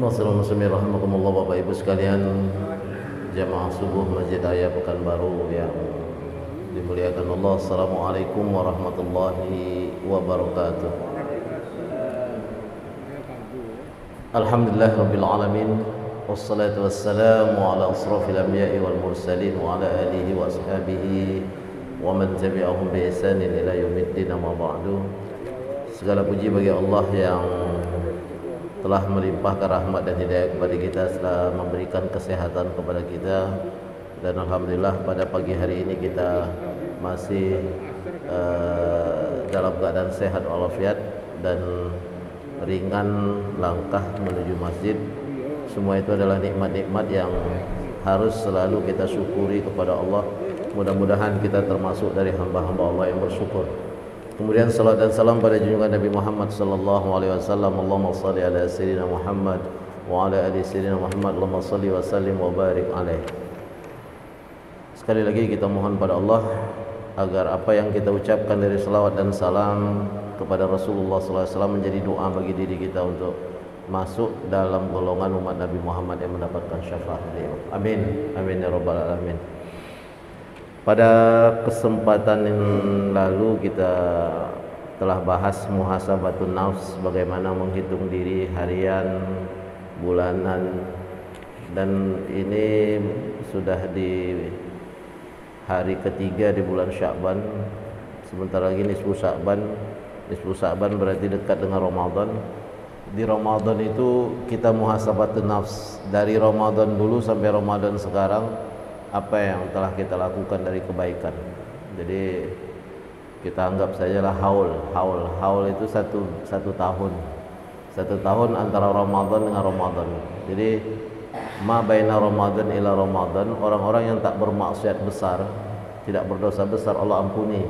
Masyaallah muslimin rahimakumullah, Bapak Ibu sekalian, jamaah subuh Masjid Raya Pekanbaru yang dimuliakan Allah. Assalamualaikum warahmatullahi wabarakatuh. Alhamdulillah rabbil alamin, wassalatu wassalamu ala asrafil anbiya'i wal mursalin wa ala alihi wa ashabihi wa man tabi'ahum bi ihsanin ila yaumiddin, amma ba'du. Segala puji bagi Allah yang telah melimpahkan rahmat dan hidayah kepada kita, setelah memberikan kesehatan kepada kita, dan alhamdulillah pada pagi hari ini kita masih dalam keadaan sehat walafiat dan ringan langkah menuju masjid. Semua itu adalah nikmat-nikmat yang harus selalu kita syukuri kepada Allah. Mudah-mudahan kita termasuk dari hamba-hamba Allah yang bersyukur. Kemudian salat dan salam pada junjungan Nabi Muhammad sallallahu alaihi wasallam. Allahumma shalli ala sayyidina Muhammad wa ala ali sayyidina Muhammad. Allahumma shalli wa sallim wa barik alaihi. Sekali lagi kita mohon pada Allah agar apa yang kita ucapkan dari salawat dan salam kepada Rasulullah sallallahu alaihi wasallam menjadi doa bagi diri kita untuk masuk dalam golongan umat Nabi Muhammad yang mendapatkan syafaat beliau. Amin. Amin ya rabbal alamin. Pada kesempatan yang lalu kita telah bahas muhasabatun nafs, bagaimana menghitung diri harian, bulanan, dan ini sudah di hari ketiga di bulan Sya'ban. Sebentar lagi nisfu Sya'ban. Nisfu Sya'ban berarti dekat dengan Ramadan. Di Ramadan itu kita muhasabatun nafs, dari Ramadan dulu sampai Ramadan sekarang, apa yang telah kita lakukan dari kebaikan. Jadi kita anggap sajalah haul itu satu tahun antara Ramadan dengan Ramadan. Jadi ma baina Ramadan ila Ramadan, orang-orang yang tak bermaksiat besar, tidak berdosa besar, Allah ampuni.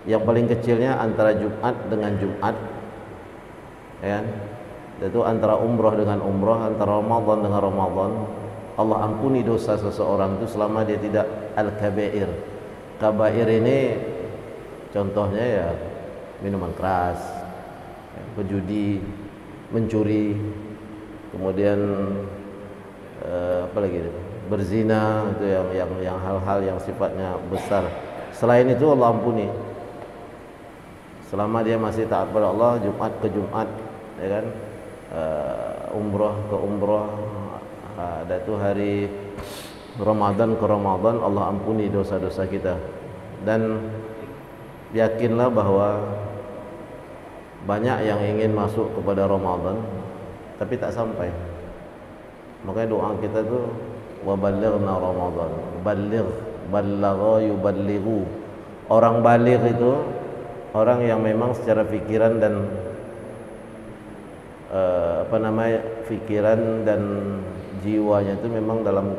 Yang paling kecilnya antara Jumat dengan Jumat, ya, itu antara umrah dengan umrah, antara Ramadan dengan Ramadan, Allah ampuni dosa seseorang itu selama dia tidak al-kabair. Kabair ini contohnya ya minuman keras, berjudi, mencuri, kemudian apa lagi, berzina, itu yang hal-hal yang sifatnya besar. Selain itu Allah ampuni selama dia masih taat pada Allah, Jumat ke Jumat, ya kan, umrah ke umrah. Ada itu hari Ramadan ke Ramadan, Allah ampuni dosa-dosa kita. Dan yakinlah bahwa banyak yang ingin masuk kepada Ramadan tapi tak sampai. Makanya doa kita tuh wa ballighna Ramadan. Ballagha yuballighu. Orang baligh itu orang yang memang secara pikiran dan pikiran dan jiwanya itu memang dalam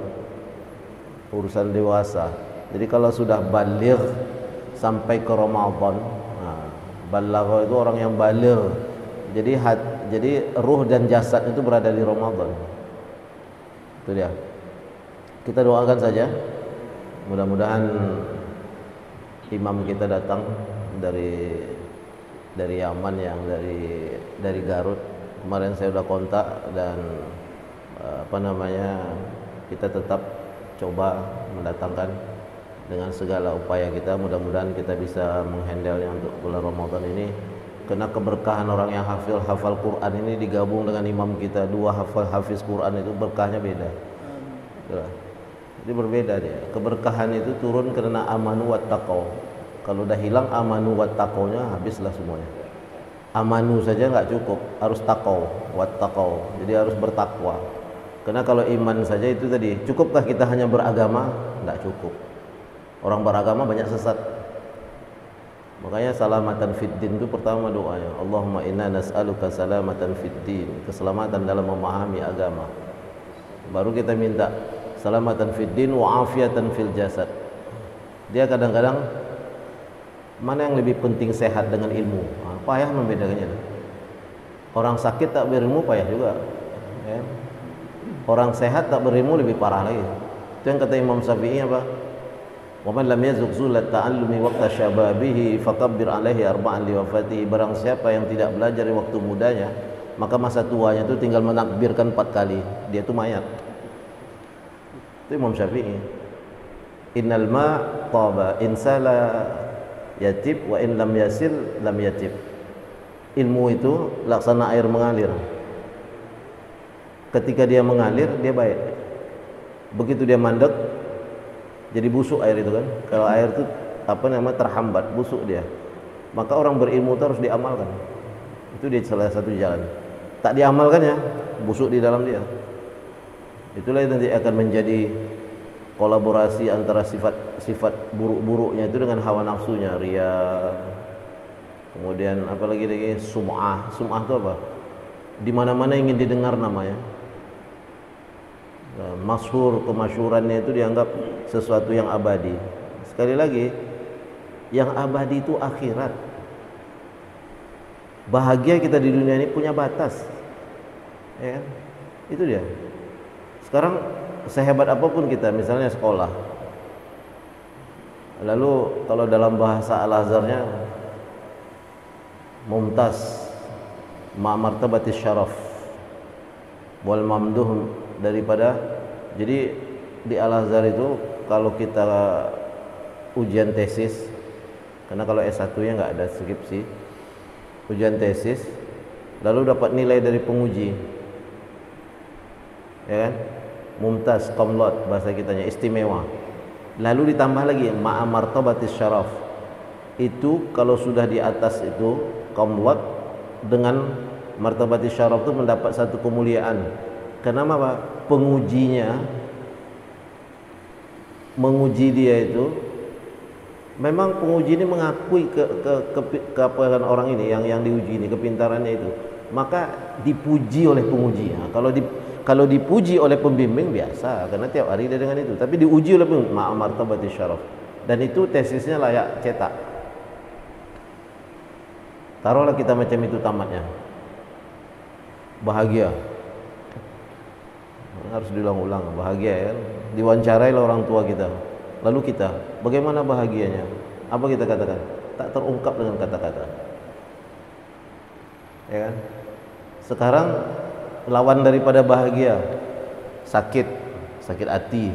urusan dewasa. Jadi kalau sudah baligh sampai ke Ramadan, balagha itu orang yang baligh. Jadi ruh dan jasad itu berada di Ramadan. Itu dia. Kita doakan saja, mudah-mudahan imam kita datang dari Yaman, yang dari Garut. Kemarin saya sudah kontak dan kita tetap coba mendatangkan dengan segala upaya kita. Mudah-mudahan kita bisa menghandle untuk bulan Ramadan ini, karena keberkahan orang yang hafal Quran ini digabung dengan imam kita, dua hafiz Quran itu berkahnya beda. Jadi berbeda dia. Keberkahan itu turun karena amanu wat taqwa. Kalau udah hilang amanu wat taqwanya, habislah semuanya. Amanu saja nggak cukup, harus taqwa, wat taqwa. Jadi harus bertakwa. Karena kalau iman saja itu tadi, cukupkah kita hanya beragama? Tidak cukup. Orang beragama banyak sesat. Makanya salamatan fid din itu pertama doanya. Allahumma inna nas'aluka salamatan fid din, keselamatan dalam memahami agama. Baru kita minta salamatan fid din wa afiatan fil jasad. Dia kadang-kadang mana yang lebih penting, sehat dengan ilmu? Payah membedakannya. Orang sakit tak berilmu payah juga, ya. Orang sehat tak berilmu lebih parah lagi. Itu yang kata Imam Syafi'i apa? Wa man lam yazuk zulat ta'allumi waqta syababihi fakabbir alaihi arba'an li wafatihi. Barang siapa yang tidak belajar di waktu mudanya, maka masa tuanya itu tinggal menakbirkan 4 kali, dia itu mayat. Itu Imam Syafi'i. Innal ma taba insala yatib wa in lam yasil lam yatib. Ilmu itu laksana air mengalir. Ketika dia mengalir dia baik. Begitu dia mandek jadi busuk air itu kan. Kalau air itu terhambat, busuk dia. Maka orang berilmu itu harus diamalkan. Itu dia salah satu jalan. Tak diamalkan ya, busuk di dalam dia. Itulah yang nanti akan menjadi kolaborasi antara sifat buruk-buruknya itu dengan hawa nafsunya, riya. Kemudian apalagi sum'ah. Sum'ah itu apa? Di mana-mana ingin didengar namanya. Masyhur, kemasyhurannya itu dianggap sesuatu yang abadi. Sekali lagi, yang abadi itu akhirat. Bahagia kita di dunia ini punya batas, ya kan? Itu dia. Sekarang sehebat apapun kita, misalnya sekolah, lalu kalau dalam bahasa Al-Azharnya mumtaz ma martabatis syaraf wal mamduh, daripada, jadi di Al-Azhar itu kalau kita ujian tesis, karena kalau S1 nya nggak ada skripsi, ujian tesis lalu dapat nilai dari penguji, ya kan, mumtaz, qomlot bahasa kitanya, istimewa, lalu ditambah lagi ma'a martabatis syaraf, itu kalau sudah di atas itu qomlot dengan martabatis syaraf itu mendapat satu kemuliaan. Kenapa Pak? Pengujinya menguji dia itu, memang penguji ini mengakui keapaan orang ini yang diuji ini, kepintarannya itu, maka dipuji oleh penguji. Nah, kalau dipuji oleh pembimbing biasa, karena tiap hari dia dengan itu, tapi diuji oleh pembimbing, ma'a martabatis syaraf, dan itu tesisnya layak cetak. Taruhlah kita macam itu tamatnya, bahagia, harus diulang-ulang, bahagia ya, diwawancarai lah orang tua kita, lalu kita bagaimana bahagianya, apa kita katakan? Tak terungkap dengan kata-kata, ya kan? Sekarang lawan daripada bahagia sakit hati,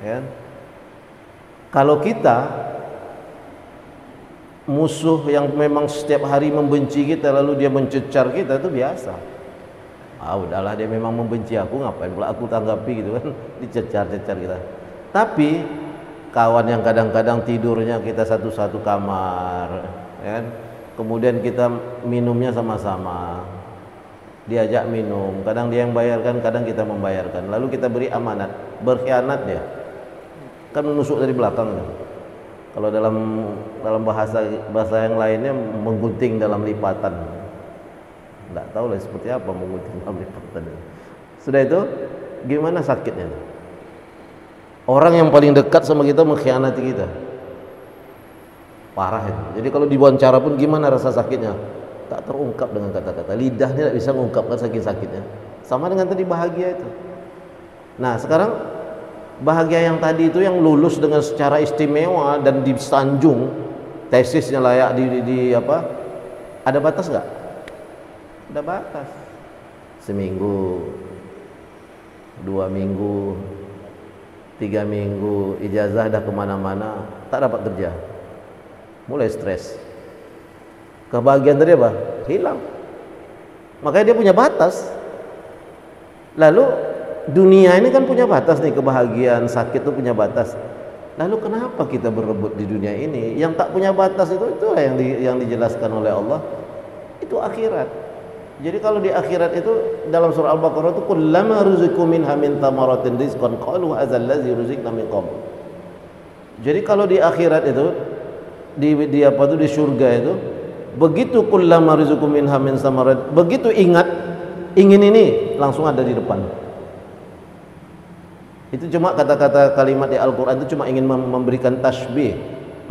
ya kan? Kalau kita musuh yang memang setiap hari membenci kita lalu dia mencecar kita, itu biasa. Udahlah, dia memang membenci aku, ngapain pula aku tanggapi gitu kan, dicecar-cecar kita. Tapi kawan yang kadang-kadang tidurnya kita satu kamar, ya kan? Kemudian kita minumnya sama-sama, diajak minum, kadang dia yang bayarkan, kadang kita membayarkan, lalu kita beri amanat, berkhianat dia kan menusuk dari belakang. Kalau dalam bahasa yang lainnya menggunting dalam lipatan. Tidak tahu lah seperti apa menggunting dalam lipatan. Sudah itu gimana sakitnya? Orang yang paling dekat sama kita mengkhianati kita, parah itu. Jadi kalau diwawancara pun gimana rasa sakitnya? Tak terungkap dengan kata-kata, lidahnya tidak bisa mengungkapkan saking sakitnya. Sama dengan tadi bahagia itu. Nah sekarang bahagia yang tadi itu yang lulus dengan secara istimewa dan disanjung, tesisnya layak ada batas nggak? Ada batas. Seminggu, 2 minggu, 3 minggu, ijazah dah kemana-mana, tak dapat kerja, mulai stres. Kebahagiaan tadi apa? Hilang. Makanya dia punya batas. Lalu dunia ini kan punya batas nih, kebahagiaan, sakit itu punya batas. Lalu kenapa kita berebut di dunia ini? Yang tak punya batas itu yang dijelaskan oleh Allah, itu akhirat. Jadi kalau di akhirat itu dalam surah Al-Baqarah itu kullama ruziqu minha min thamaratin rizqan qalu hadzal ladzi ruziqna min qabl. Jadi kalau di akhirat itu di surga itu, begitu kullama ruziqu minha min thamarat, begitu ingin ini langsung ada di depan. Itu cuma kata-kata kalimat di Al-Qur'an itu cuma ingin memberikan tasbih,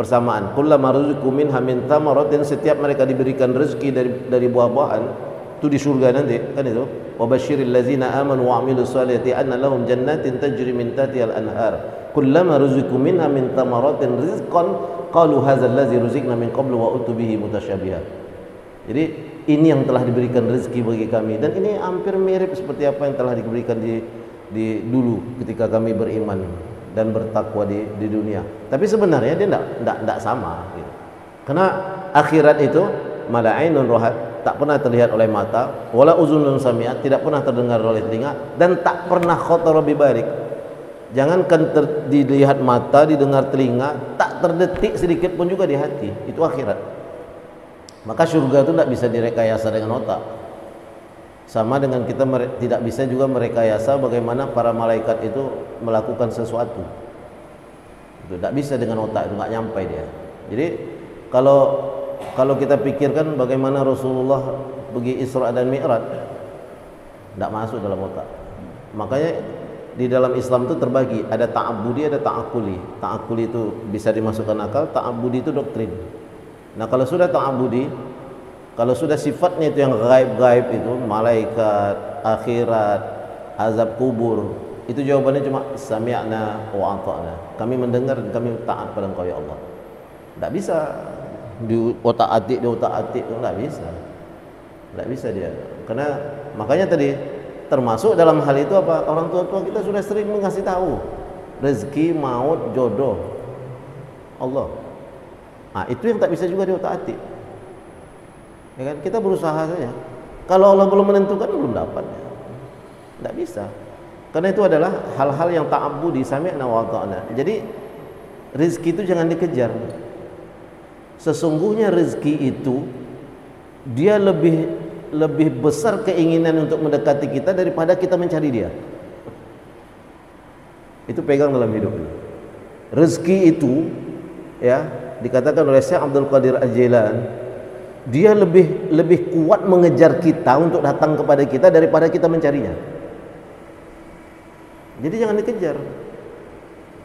persamaan. Kullama ruziqu minha min thamaratin, setiap mereka diberikan rezeki dari buah-buahan, itu di surga nanti kan itu, wa basyiril ladzina amanu wa amilus solihati anna lahum jannatin tajri min tahtiha al-anhar kullama ruziqu minha min thamaratin rizqan qalu hadzal ladzi ruziqna min qablu wa utubihi mutasyabiha. Jadi ini yang telah diberikan rezeki bagi kami. Dan ini hampir mirip seperti apa yang telah diberikan di dulu ketika kami beriman dan bertakwa di dunia. Tapi sebenarnya dia tidak sama gitu. Karena akhirat itu mala ainun rahat, tak pernah terlihat oleh mata, wala uzunun sami'at, tidak pernah terdengar oleh telinga, dan tak pernah khatara bi balik. Jangankan dilihat mata, didengar telinga, tak terdetik sedikit pun juga di hati. Itu akhirat. Maka surga itu tidak bisa direkayasa dengan otak. Sama dengan kita tidak bisa juga merekayasa bagaimana para malaikat itu melakukan sesuatu. Itu tidak bisa dengan otak, itu nggak nyampe dia. Jadi kalau kita pikirkan bagaimana Rasulullah pergi Isra dan Mi'raj, tidak masuk dalam otak. Makanya di dalam Islam itu terbagi, ada ta'abbudi, ada ta'akuli. Ta'akuli itu bisa dimasukkan akal, ta'abbudi itu doktrin. Nah, kalau sudah ta'abbudi, kalau sudah sifatnya itu yang gaib-gaib itu, malaikat, akhirat, azab kubur, itu jawabannya cuma sami'na wa ata'na. Kami mendengar dan kami taat pada Engkau ya Allah. Tidak bisa di otak-atik, tidak bisa. Tidak bisa dia. Karena makanya tadi termasuk dalam hal itu apa? Orang tua-tua kita sudah sering mengasih tahu rezeki, maut, jodoh Allah. Nah, itu yang tak bisa juga diotak-atik. Ya kan? Kita berusaha saja. Kalau Allah belum menentukan, belum dapat. Tidak bisa. Karena itu adalah hal-hal yang ta'abbudi, sami'na wa ata'na. Jadi rezeki itu jangan dikejar. Sesungguhnya rezeki itu dia lebih besar keinginan untuk mendekati kita daripada kita mencari dia. Itu pegang dalam hidup. Rezeki itu ya dikatakan oleh Syekh Abdul Qadir Al-Jailan, dia lebih kuat mengejar kita untuk datang kepada kita daripada kita mencarinya. Jadi jangan dikejar.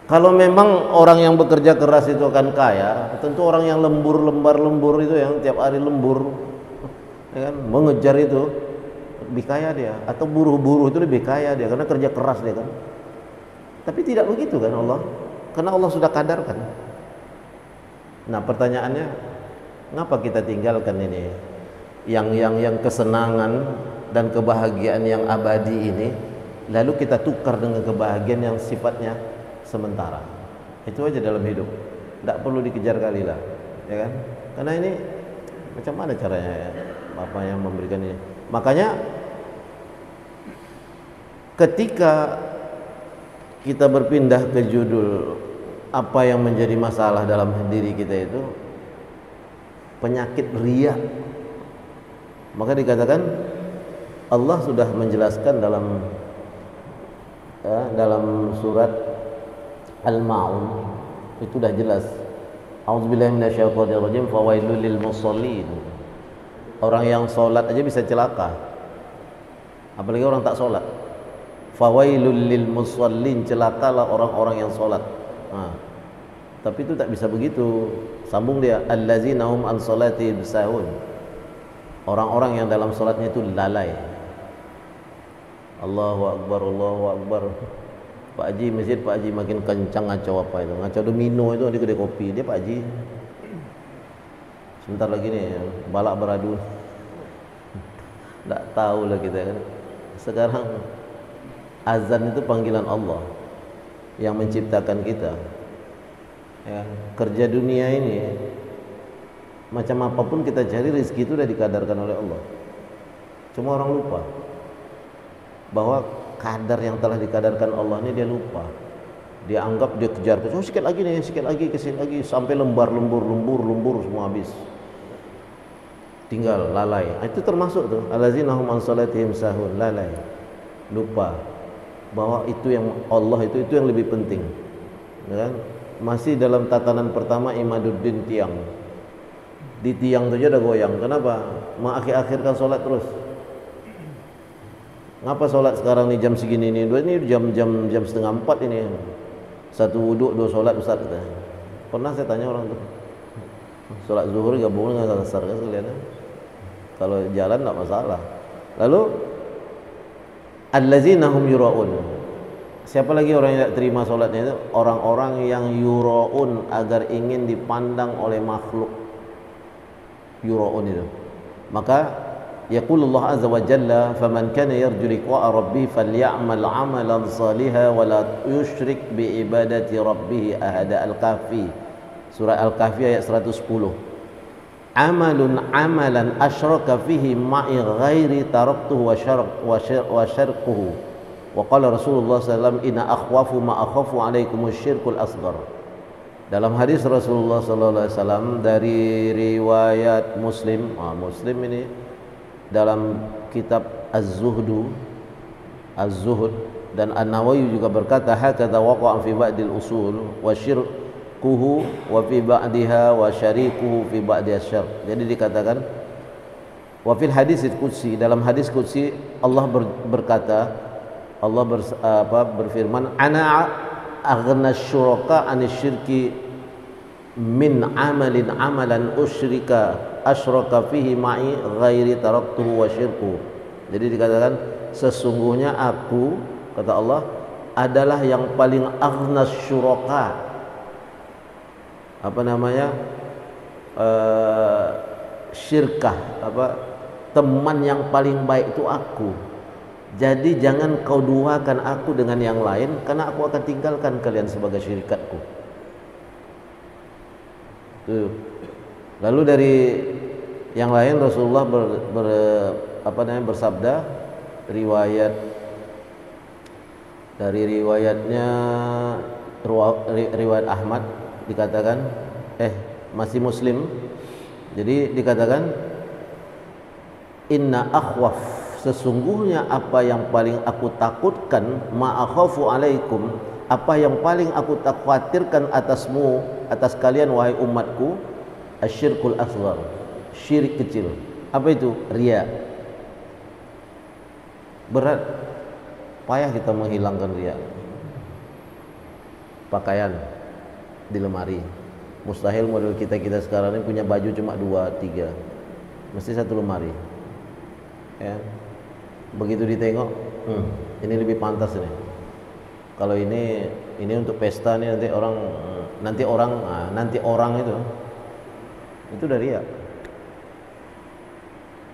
Kalau memang orang yang bekerja keras itu akan kaya, tentu orang yang lembur itu yang tiap hari lembur, ya kan, mengejar itu lebih kaya dia, atau buruh-buruh itu lebih kaya dia karena kerja keras dia kan. Tapi tidak begitu kan Allah, karena Allah sudah kadarkan. Nah pertanyaannya, ngapa kita tinggalkan ini yang kesenangan dan kebahagiaan yang abadi ini, lalu kita tukar dengan kebahagiaan yang sifatnya sementara? Itu aja dalam hidup, tidak perlu dikejar kali lah, ya kan? Karena ini macam mana caranya ya? Apa yang memberikan ini? Makanya ketika kita berpindah ke judul apa yang menjadi masalah dalam diri kita itu penyakit riya, maka dikatakan Allah sudah menjelaskan dalam surat Al-Ma'un, itu sudah jelas. A'udzubillahi minasyaitonirrajim, fawailul lil musallin. Orang yang sholat aja bisa celaka, apalagi orang tak sholat. Fawailul lil musallin, celakalah orang-orang yang sholat. Nah, tapi itu tak bisa begitu. Sambung dia, allazina hum an sholatihim sahun. Orang-orang yang dalam sholatnya itu lalai. Allahu Akbar, Allahu Akbar. Pak Haji masjid, Pak Haji makin kencang ngacau apa itu, ngacau domino itu di kedai kopi dia Pak Haji. Sebentar lagi nih balak beradu. Tak tahu lah kita kan. Sekarang azan itu panggilan Allah yang menciptakan kita. Ya, kerja dunia ini macam apapun kita cari, rezeki itu sudah dikadarkan oleh Allah. Cuma orang lupa bahwa kadar yang telah dikadarkan Allah ini dia lupa. Dia anggap dia kejar, oh sikit lagi nih, sikit lagi, sampai lembur semua habis. Tinggal lalai. Itu termasuk tuh allazina hum an salatihim sahun, lalai. Lupa bahwa itu yang Allah itu yang lebih penting. Ya kan? Masih dalam tatanan pertama imaduddin, tiang. Di tiang saja udah goyang. Kenapa? Mengakhir-akhirkan sholat terus. Ngapa sholat sekarang nih jam segini nih? Ini jam setengah 4 ini. Satu wuduk, 2 sholat Ustaz. Pernah saya tanya orang tuh, sholat zuhur gabung dengan asar kan sekalian. Kalau jalan tak masalah. Lalu allazina hum yura'un. Siapa lagi orang yang tidak terima sholatnya itu? Orang-orang yang yura'un, agar ingin dipandang oleh makhluk. Yura'un itu. Maka Yaqulullah azza wa jalla, "Faman kana yarju liqa'a rabbih falya'mal 'amalan shalihan wa la yusyrik bi ibadati rabbih ahada." Al-Kahfi, surah Al-Kahfi ayat 110. Amalun amalan asyraka fihi ma'i ghairi taraktuhu wa syarquhu. Wa qala Rasulullah sallallahu alaihi wasallam, "Inna akhwafu ma akhafu alaikumus syirkul asghar." Dalam hadis Rasulullah sallallahu alaihi wasallam dari riwayat Muslim, Muslim ini dalam kitab Az-Zuhd dan An-Nawawi juga berkata, "Hakadha waqa'a fi ba'dil usul wa syirkuhu wa fi ba'diha wa syarikuhu fi ba'diha syarq." Jadi dikatakan wa fil hadis qudsi, dalam hadis qudsi Allah berkata, Allah berfirman, "Ana aghna syuraka anis syirki min amalin amalan asyraka fihi ma'i ghairi taraktuhu wa syirku." Jadi dikatakan sesungguhnya aku, kata Allah, adalah yang paling aghna syuraka, syirkah, teman yang paling baik itu aku. Jadi jangan kau duakan aku dengan yang lain, karena aku akan tinggalkan kalian sebagai syirikatku. Tuh. Lalu dari yang lain Rasulullah bersabda, riwayat Ahmad dikatakan, masih Muslim. Jadi dikatakan, "Inna akhwaf, sesungguhnya apa yang paling aku takutkan, ma'akhafu alaikum, apa yang paling aku khawatirkan atasmu, atas kalian wahai umatku, asyirkul asghar, syirik kecil." Apa itu? Riya. Berat, payah kita menghilangkan riya. Pakaian di lemari, mustahil model kita sekarang ini punya baju cuma 2, 3, mesti satu lemari. Ya. Begitu ditengok, ini lebih pantas nih. Kalau ini untuk pesta nih, nanti orang itu dari riya.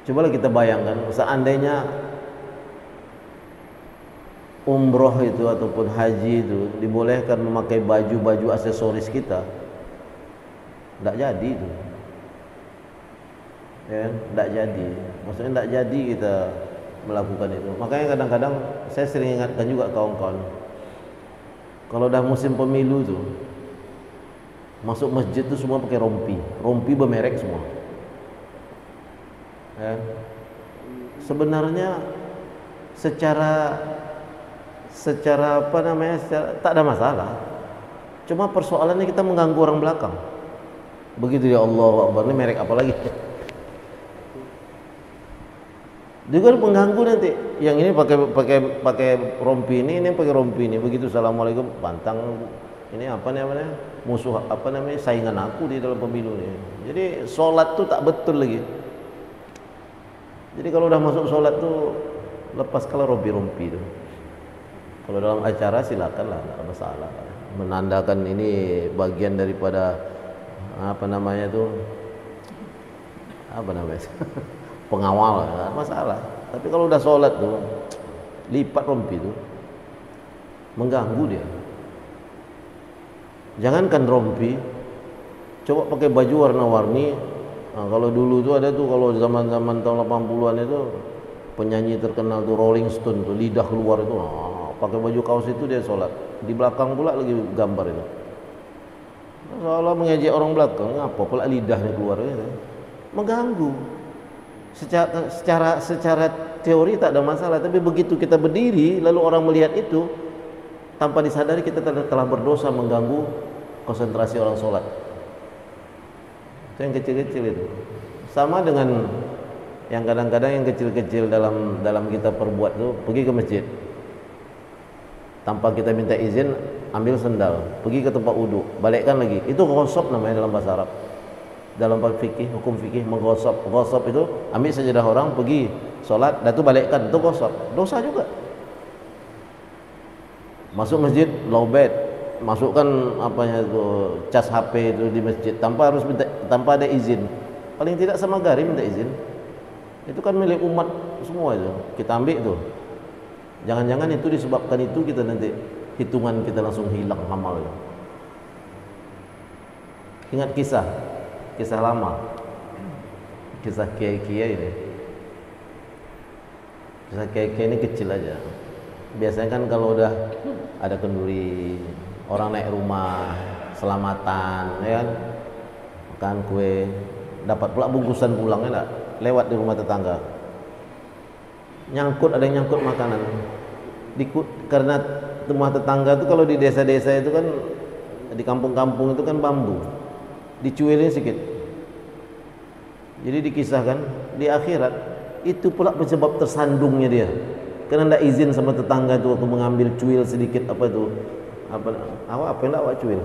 Cobalah kita bayangkan, seandainya umroh itu ataupun haji itu dibolehkan memakai baju aksesoris kita, tidak jadi itu. Ya, tidak jadi. Maksudnya tidak jadi kita melakukan itu. Makanya kadang-kadang saya sering ingatkan juga kawan-kawan, kalau dah musim pemilu tuh, masuk masjid tuh semua pakai rompi bermerek semua. Ya. Sebenarnya secara tak ada masalah. Cuma persoalannya kita mengganggu orang belakang. Begitu ya, Allahu Akbar, ini merek apa lagi? Juga mengganggu nanti. Yang ini pakai rompi ini pakai rompi ini. Begitu assalamualaikum, pantang ini musuh saingan aku di dalam pemilu ini. Jadi sholat tuh tak betul lagi. Jadi kalau udah masuk sholat tuh lepas kalau rompi itu. Kalau dalam acara silakanlah, tidak masalah. Menandakan ini bagian daripada pengawal, tidak masalah. Tapi kalau udah sholat tuh lipat rompi itu mengganggu dia. Jangankan rompi, coba pakai baju warna-warni. Nah, kalau dulu tuh ada tuh, kalau zaman-zaman tahun 80-an itu penyanyi terkenal tuh Rolling Stone tuh, lidah keluar itu, pakai baju kaos itu dia sholat. Di belakang pula lagi gambar itu. Seolah mengejek orang belakang, apa pula lidahnya keluar gitu. Mengganggu. Secara teori tak ada masalah, tapi begitu kita berdiri lalu orang melihat itu, tanpa disadari kita telah berdosa mengganggu konsentrasi orang sholat. Itu yang kecil-kecil itu. Sama dengan yang kadang-kadang yang kecil-kecil dalam kita perbuat tuh, pergi ke masjid tanpa kita minta izin, ambil sendal, pergi ke tempat wudhu, balikkan lagi. Itu ghosab namanya dalam bahasa Arab. Dalam hukum fikih menggosok. Ghosab itu ambil sajadah orang, pergi sholat, dan itu balikkan, itu ghosab. Dosa juga. Masuk masjid, lowbat, masukkan cas HP itu di masjid tanpa ada izin. Paling tidak sama gari minta izin. Itu kan milik umat semua itu. Kita ambil itu. Jangan-jangan itu disebabkan itu kita nanti hitungan kita langsung hilang amal itu. Ingat kisah lama, kisah kiai-kiai ini. Kisah kiai-kiai ini kecil aja. Biasanya kan kalau udah ada kenduri, orang naik rumah, selamatan, ya kan, makan kue, dapat pula bungkusan pulang, enggak? Lewat di rumah tetangga, ada yang nyangkut makanan. Karena rumah tetangga itu kalau di desa-desa itu kan, di kampung-kampung itu kan bambu, dicuilin sedikit. Jadi dikisahkan di akhirat itu pula penyebab tersandungnya dia. Karena tidak izin sama tetangga itu waktu mengambil cuil sedikit apa yang awak cuil.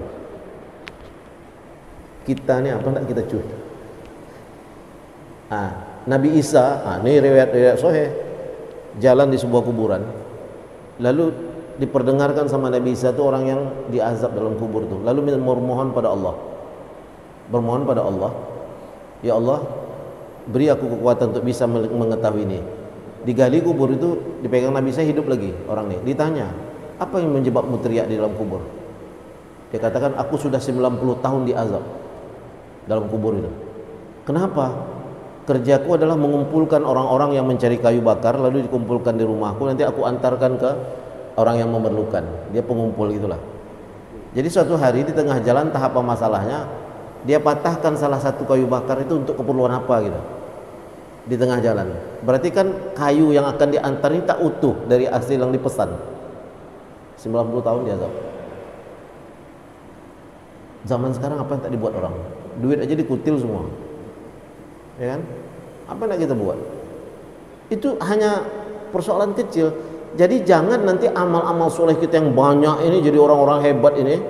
Kita ni apa nak kita cuil? Nabi Isa, ini riwayat sahih, jalan di sebuah kuburan. Lalu diperdengarkan sama Nabi Isa itu orang yang diazab dalam kubur itu. Lalu bermohon pada Allah. Bermohon pada Allah, ya Allah, beri aku kekuatan untuk bisa mengetahui ini. Digali kubur itu, dipegang Nabi Isa, hidup lagi orang ini. Ditanya, apa yang menyebabmu teriak di dalam kubur? Dia katakan, aku sudah 90 tahun diazab dalam kubur itu. Kenapa? Kerjaku adalah mengumpulkan orang-orang yang mencari kayu bakar, lalu dikumpulkan di rumahku, nanti aku antarkan ke orang yang memerlukan. Dia pengumpul itulah. Jadi suatu hari di tengah jalan, entah apa masalahnya, dia patahkan salah satu kayu bakar itu untuk keperluan apa gitu. Di tengah jalan. Berarti kan kayu yang akan diantar ini tak utuh dari hasil yang dipesan. 90 tahun diazab. Zaman sekarang apa yang tak dibuat orang? Duit aja dikutil semua. Ya kan? Apa yang kita buat? Itu hanya persoalan kecil. Jadi jangan nanti amal-amal soleh kita yang banyak ini jadi orang-orang hebat ini,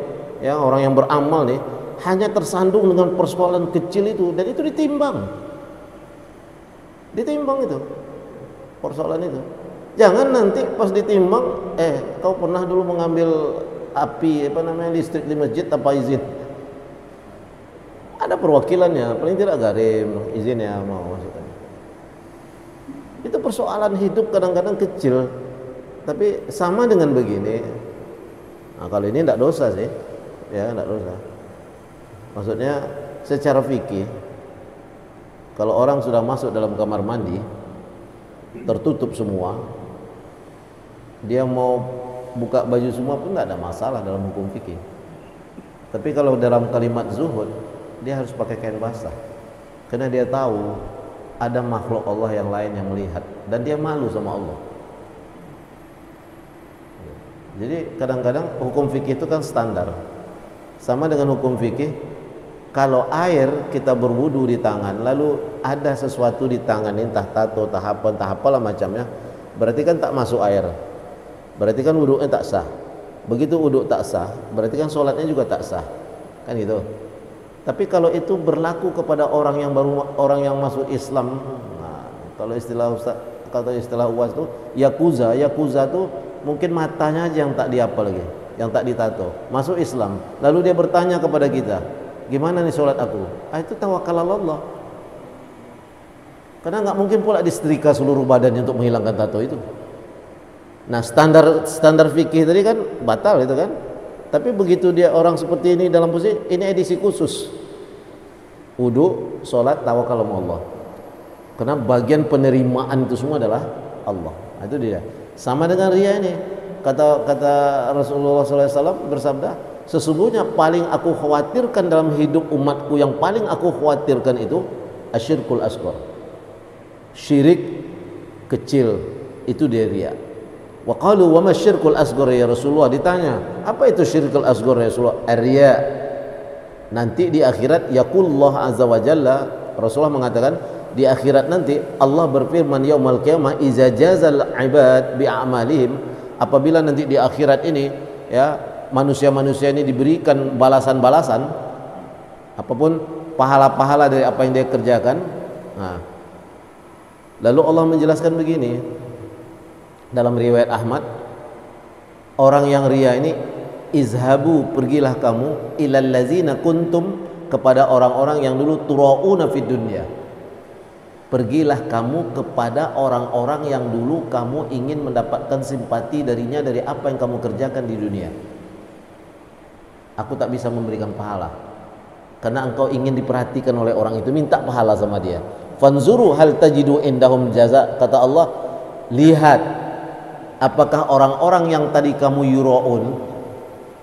ya, orang yang beramal nih, hanya tersandung dengan persoalan kecil itu, dan itu ditimbang itu persoalan itu. Jangan nanti pas ditimbang, kau pernah dulu mengambil api listrik di masjid tanpa izin. Ada perwakilannya, paling tidak garim izin ya mau masukkan. Itu persoalan hidup kadang-kadang kecil, tapi sama dengan begini. Nah, kalau ini tidak dosa sih, ya tidak dosa. Maksudnya secara fikih, kalau orang sudah masuk dalam kamar mandi, tertutup semua, dia mau buka baju semua pun tidak ada masalah dalam hukum fikih. Tapi kalau dalam kalimat zuhud, dia harus pakai kain basah, karena dia tahu ada makhluk Allah yang lain yang melihat, dan dia malu sama Allah. Jadi kadang-kadang hukum fikih itu kan standar. Sama dengan hukum fikih, kalau air kita berwudu di tangan, lalu ada sesuatu di tangan, entah tato, entah apalah macamnya, berarti kan tak masuk air. Berarti kan wudunya tak sah. Begitu wudu tak sah, berarti kan sholatnya juga tak sah. Kan gitu. Tapi kalau itu berlaku kepada orang yang masuk Islam, nah, kalau istilah UAS itu yakuza tuh mungkin matanya aja yang tak diapa lagi, yang tak ditato. Masuk Islam, lalu dia bertanya kepada kita, gimana nih sholat aku? Itu tawakal Allah. Karena nggak mungkin pula disetrika seluruh badannya untuk menghilangkan tato itu. Nah, standar fikih tadi kan batal itu kan. Tapi begitu dia orang seperti ini dalam posisi ini, edisi khusus. Wudu, sholat, tawakal sama Allah. Karena bagian penerimaan itu semua adalah Allah. Nah, itu dia. Sama dengan riya ini. Kata Rasulullah SAW bersabda, sesungguhnya paling aku khawatirkan dalam hidup umatku, yang paling aku khawatirkan itu asyirkul asghar. Syirik kecil, itu dia riya. Wa qalu wa ma syirkul asghar ya Rasulullah. Ditanya, apa itu syirkul asghar ya Rasulullah? Riya. Nanti di akhirat yaqulullah azza wa jalla, Rasulullah mengatakan di akhirat nanti Allah berfirman yaumul qiyamah, iza jazal ibad bi a'malihim, apabila nanti di akhirat ini ya manusia-manusia ini diberikan balasan-balasan apapun pahala-pahala dari apa yang dia kerjakan. Nah, lalu Allah menjelaskan begini dalam riwayat Ahmad, orang yang riya ini, izhabu, pergilah kamu, ilal ladzina kuntum, kepada orang-orang yang dulu turauna fid dunya, Pergilah kamu kepada orang-orang yang dulu kamu ingin mendapatkan simpati darinya dari apa yang kamu kerjakan di dunia. Aku tak bisa memberikan pahala karena engkau ingin diperhatikan oleh orang itu, minta pahala sama dia. Fanzuru hal tajidu indahum jaza, kata Allah, lihat apakah orang-orang yang tadi kamu yuraun,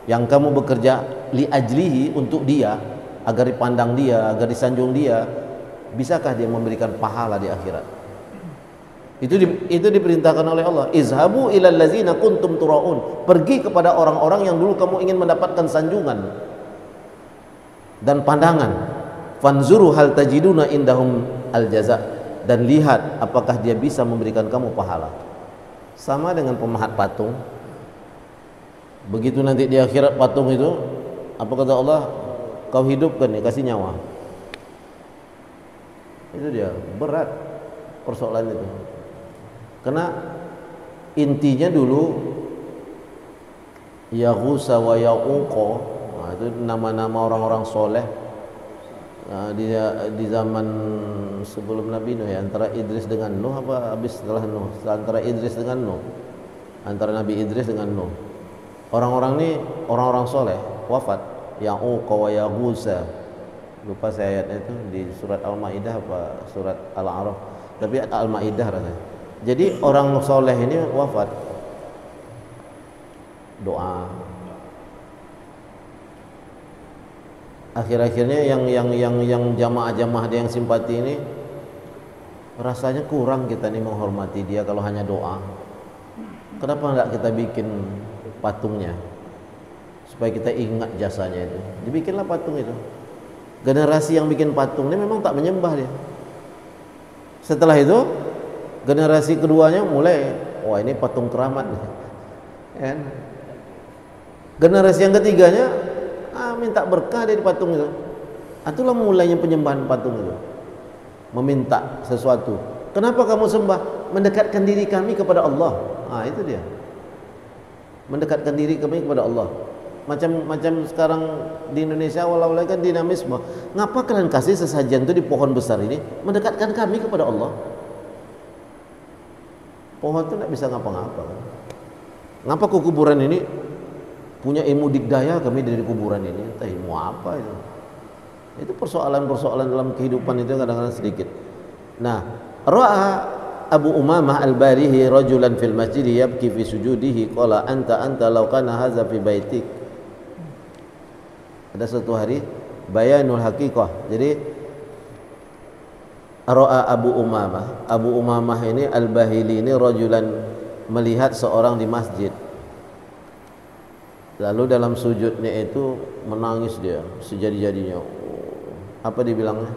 yang kamu bekerja li ajlihi, untuk dia, agar dipandang dia, agar disanjung dia, bisakah dia memberikan pahala di akhirat? Itu diperintahkan oleh Allah. Izhabu ilal ladzina kuntum turaun, pergi kepada orang-orang yang dulu kamu ingin mendapatkan sanjungan dan pandangan. Fanzuru hal tajiduna indahum al jaza, dan lihat apakah dia bisa memberikan kamu pahala. Sama dengan pemahat patung. Begitu nanti di akhirat patung itu, apa kata Allah? Kau hidupkan nih, kasih nyawa. Itu dia, berat persoalan itu. Karena intinya dulu Yaghusa wa Ya'uqa, nah, itu nama-nama orang-orang soleh di zaman sebelum Nabi Nuh, ya, antara Idris dengan Nuh, apa habis setelah Nuh? Antara Idris dengan Nuh, antara Nabi Idris dengan Nuh. Orang-orang ini orang-orang soleh wafat. Ya'uqa wa Yaghusa, lupa saya ayatnya itu di surat Al-Maidah apa surat Al-A'raf, tapi Al-Maidah rasanya. Jadi orang soleh ini wafat, doa. Akhir-akhirnya yang jamaah-jamaah dia yang simpati ini, rasanya kurang kita nih menghormati dia kalau hanya doa. Kenapa enggak kita bikin patungnya supaya kita ingat jasanya itu? Dibikinlah patung itu. Generasi yang bikin patung ini memang tak menyembah dia. Setelah itu generasi keduanya mulai, wah ini patung keramat nih. Generasi yang ketiganya minta berkah dari patung itu. Itulah mulainya penyembahan patung itu. Meminta sesuatu. Kenapa kamu sembah? Mendekatkan diri kami kepada Allah. Itu dia. Mendekatkan diri kami kepada Allah. Macam sekarang di Indonesia walau kan dinamisme. Ngapa kalian kasih sesajen itu di pohon besar ini? Mendekatkan kami kepada Allah. Pohon itu tidak bisa ngapa-ngapa. Ngapa ke kuburan ini punya ilmu dikdaya kami dari kuburan ini? Entah ilmu apa itu. Itu persoalan-persoalan dalam kehidupan itu kadang-kadang sedikit. Nah, ra'a Abu Umamah Al-Barihi rajulan fil masjid yabki fi sujudihi qala anta law kana hadza fi baitik. Ada suatu hari bayanul haqiqah. Jadi ra'a Abu Umamah ini Al-Bahili ini rajulan, melihat seorang di masjid. Lalu dalam sujudnya itu menangis dia sejadi-jadinya. Apa dibilangnya?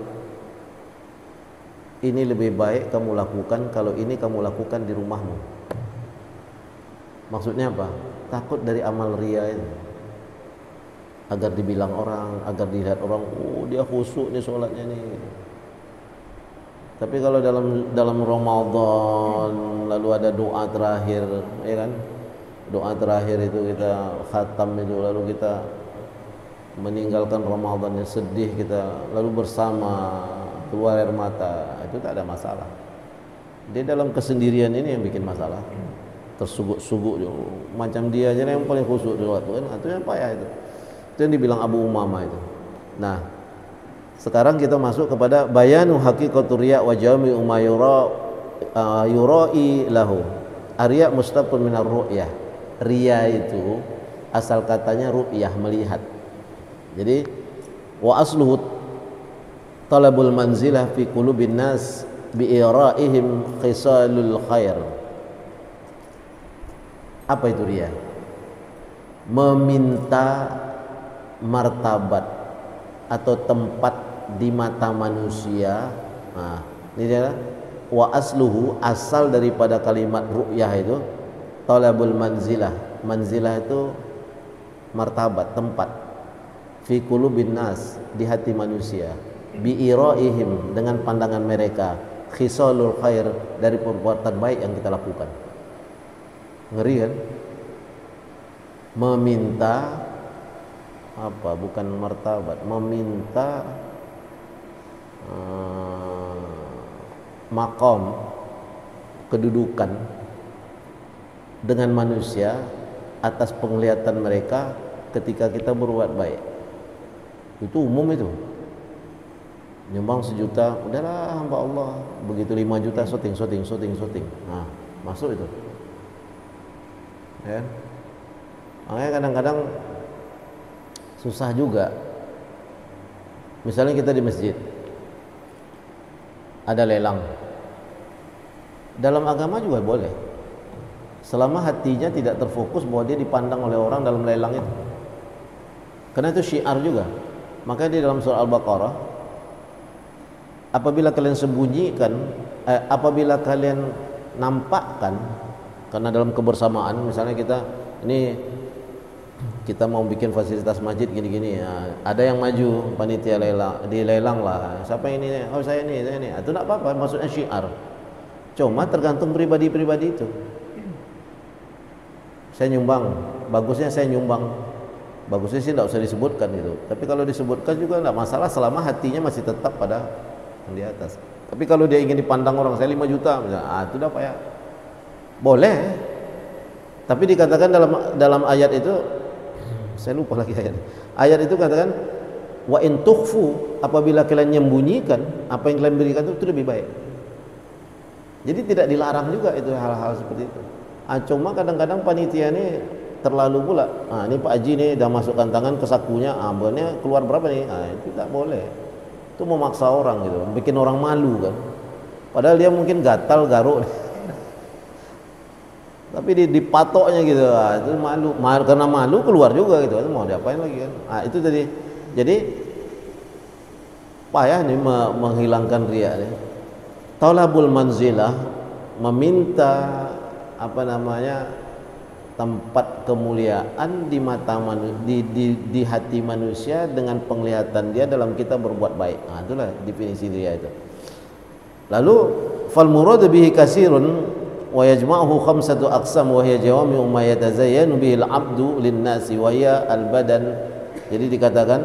Ini lebih baik kamu lakukan kalau ini kamu lakukan di rumahmu. Maksudnya apa? Takut dari amal riya itu. Agar dibilang orang, agar dilihat orang, oh dia khusyuk nih sholatnya nih. Tapi kalau dalam Ramadan lalu ada doa terakhir, ya kan? Doa terakhir itu kita khatam itu, lalu kita meninggalkan Ramadan yang sedih, kita lalu bersama keluar air mata, itu tak ada masalah. Dia dalam kesendirian ini yang bikin masalah. Tersuguk-suguk macam dia aja yang paling khusyuk di waktu kan, itu yang payah itu. Itu yang dibilang Abu Umamah itu. Nah, sekarang kita masuk kepada bayanu haqiqatur riya wa jami'u ma yura'i lahu. Arya mustaqun minar ru'yah. Riya itu asal katanya ru'yah, melihat. Jadi wa asluhu talabul manzilah fi qulubin nas bi ira'ihim khisalul khair. Apa itu riya? Meminta martabat atau tempat di mata manusia. Nah, ini dia. Wa asluhu, asal daripada kalimat ru'yah itu talabul manzilah. Manzilah itu martabat, tempat. Fi qulubin nas, di hati manusia. Bi iraihim, dengan pandangan mereka. Khisalul khair, dari perbuatan baik yang kita lakukan. Ngeri kan? Meminta apa? Bukan martabat, meminta makom, kedudukan dengan manusia atas penglihatan mereka ketika kita berbuat baik. Itu umum itu. Nyumbang 1 juta, udahlah hamba Allah. Begitu 5 juta syuting. Nah, masuk itu. Ya. Makanya kadang-kadang susah juga. Misalnya kita di masjid ada lelang. Dalam agama juga boleh, selama hatinya tidak terfokus bahwa dia dipandang oleh orang dalam lelang itu. Karena itu syiar juga. Makanya di dalam surah Al-Baqarah, apabila kalian sembunyikan, apabila kalian nampakkan, karena dalam kebersamaan, misalnya kita mau bikin fasilitas masjid gini-gini, ya, ada yang maju panitia dilelang lah, siapa ini? Oh saya ini. Itu tidak apa-apa, maksudnya syiar. Cuma tergantung pribadi-pribadi itu. Saya nyumbang, bagusnya saya nyumbang, bagusnya sih tidak usah disebutkan gitu. Tapi kalau disebutkan juga tidak masalah selama hatinya masih tetap pada yang di atas. Tapi kalau dia ingin dipandang orang, saya 5 juta misalnya, itu udah ya boleh. Tapi dikatakan dalam ayat itu, saya lupa lagi ayat. Ayat itu katakan wa in tukhfu, apabila kalian menyembunyikan apa yang kalian berikan itu lebih baik. Jadi tidak dilarang juga itu hal-hal seperti itu. Cuma kadang-kadang panitia ini terlalu pula. Ini Pak Haji nih dah masukkan tangan ke sakunya, benernya keluar berapa nih? Itu tak boleh. Itu memaksa orang gitu, bikin orang malu kan. Padahal dia mungkin gatal garuk. Tapi dipatoknya gitu, itu malu. Karena malu keluar juga gitu. Itu mau diapain lagi kan? Itu tadi. Jadi payah nih menghilangkan riya nih. Talabul manzilah, meminta tempat kemuliaan di mata di hati manusia dengan penglihatan dia dalam kita berbuat baik. Itulah definisi dia itu. Lalu fal murad bihi kasirun wa yajma'uhu khamsatu aqsam wa hiya jawami'u ma yatazayyanu bihi al-'abdu lin-nasi wa hiya al-badan. Jadi dikatakan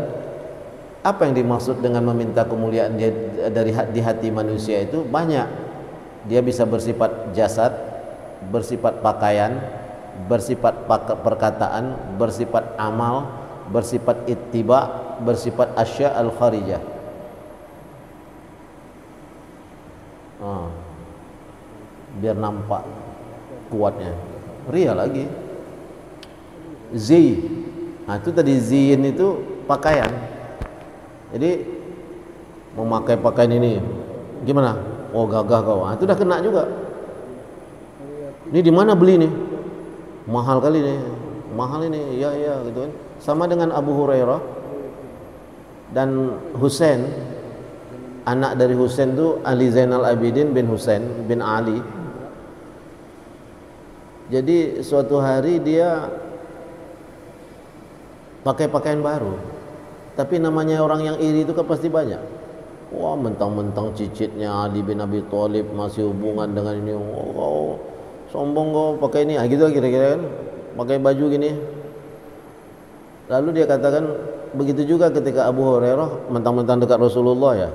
apa yang dimaksud dengan meminta kemuliaan dia di hati manusia itu banyak. Dia bisa bersifat jasad, bersifat pakaian, bersifat perkataan, bersifat amal, bersifat ittiba, bersifat asya al-kharijah. Biar nampak kuatnya. Ria lagi. Zi. Itu tadi zin itu pakaian. Jadi memakai pakaian ini gimana? Oh gagah kau. Itu udah kena juga. Ini di mana beli nih? Mahal kali nih. Mahal ini. Ya gitu kan. Sama dengan Abu Hurairah dan Husain. Anak dari Husain itu Ali Zainal Abidin bin Husain bin Ali. Jadi suatu hari dia pakai pakaian baru. Tapi namanya orang yang iri itu kan pasti banyak. Wah, mentang-mentang cicitnya Ali bin Abi Thalib masih hubungan dengan ini. Oh, sombong kau pakai ini. Gitu kira-kira kan. Pakai baju gini. Lalu dia katakan begitu juga ketika Abu Hurairah mentang-mentang dekat Rasulullah ya.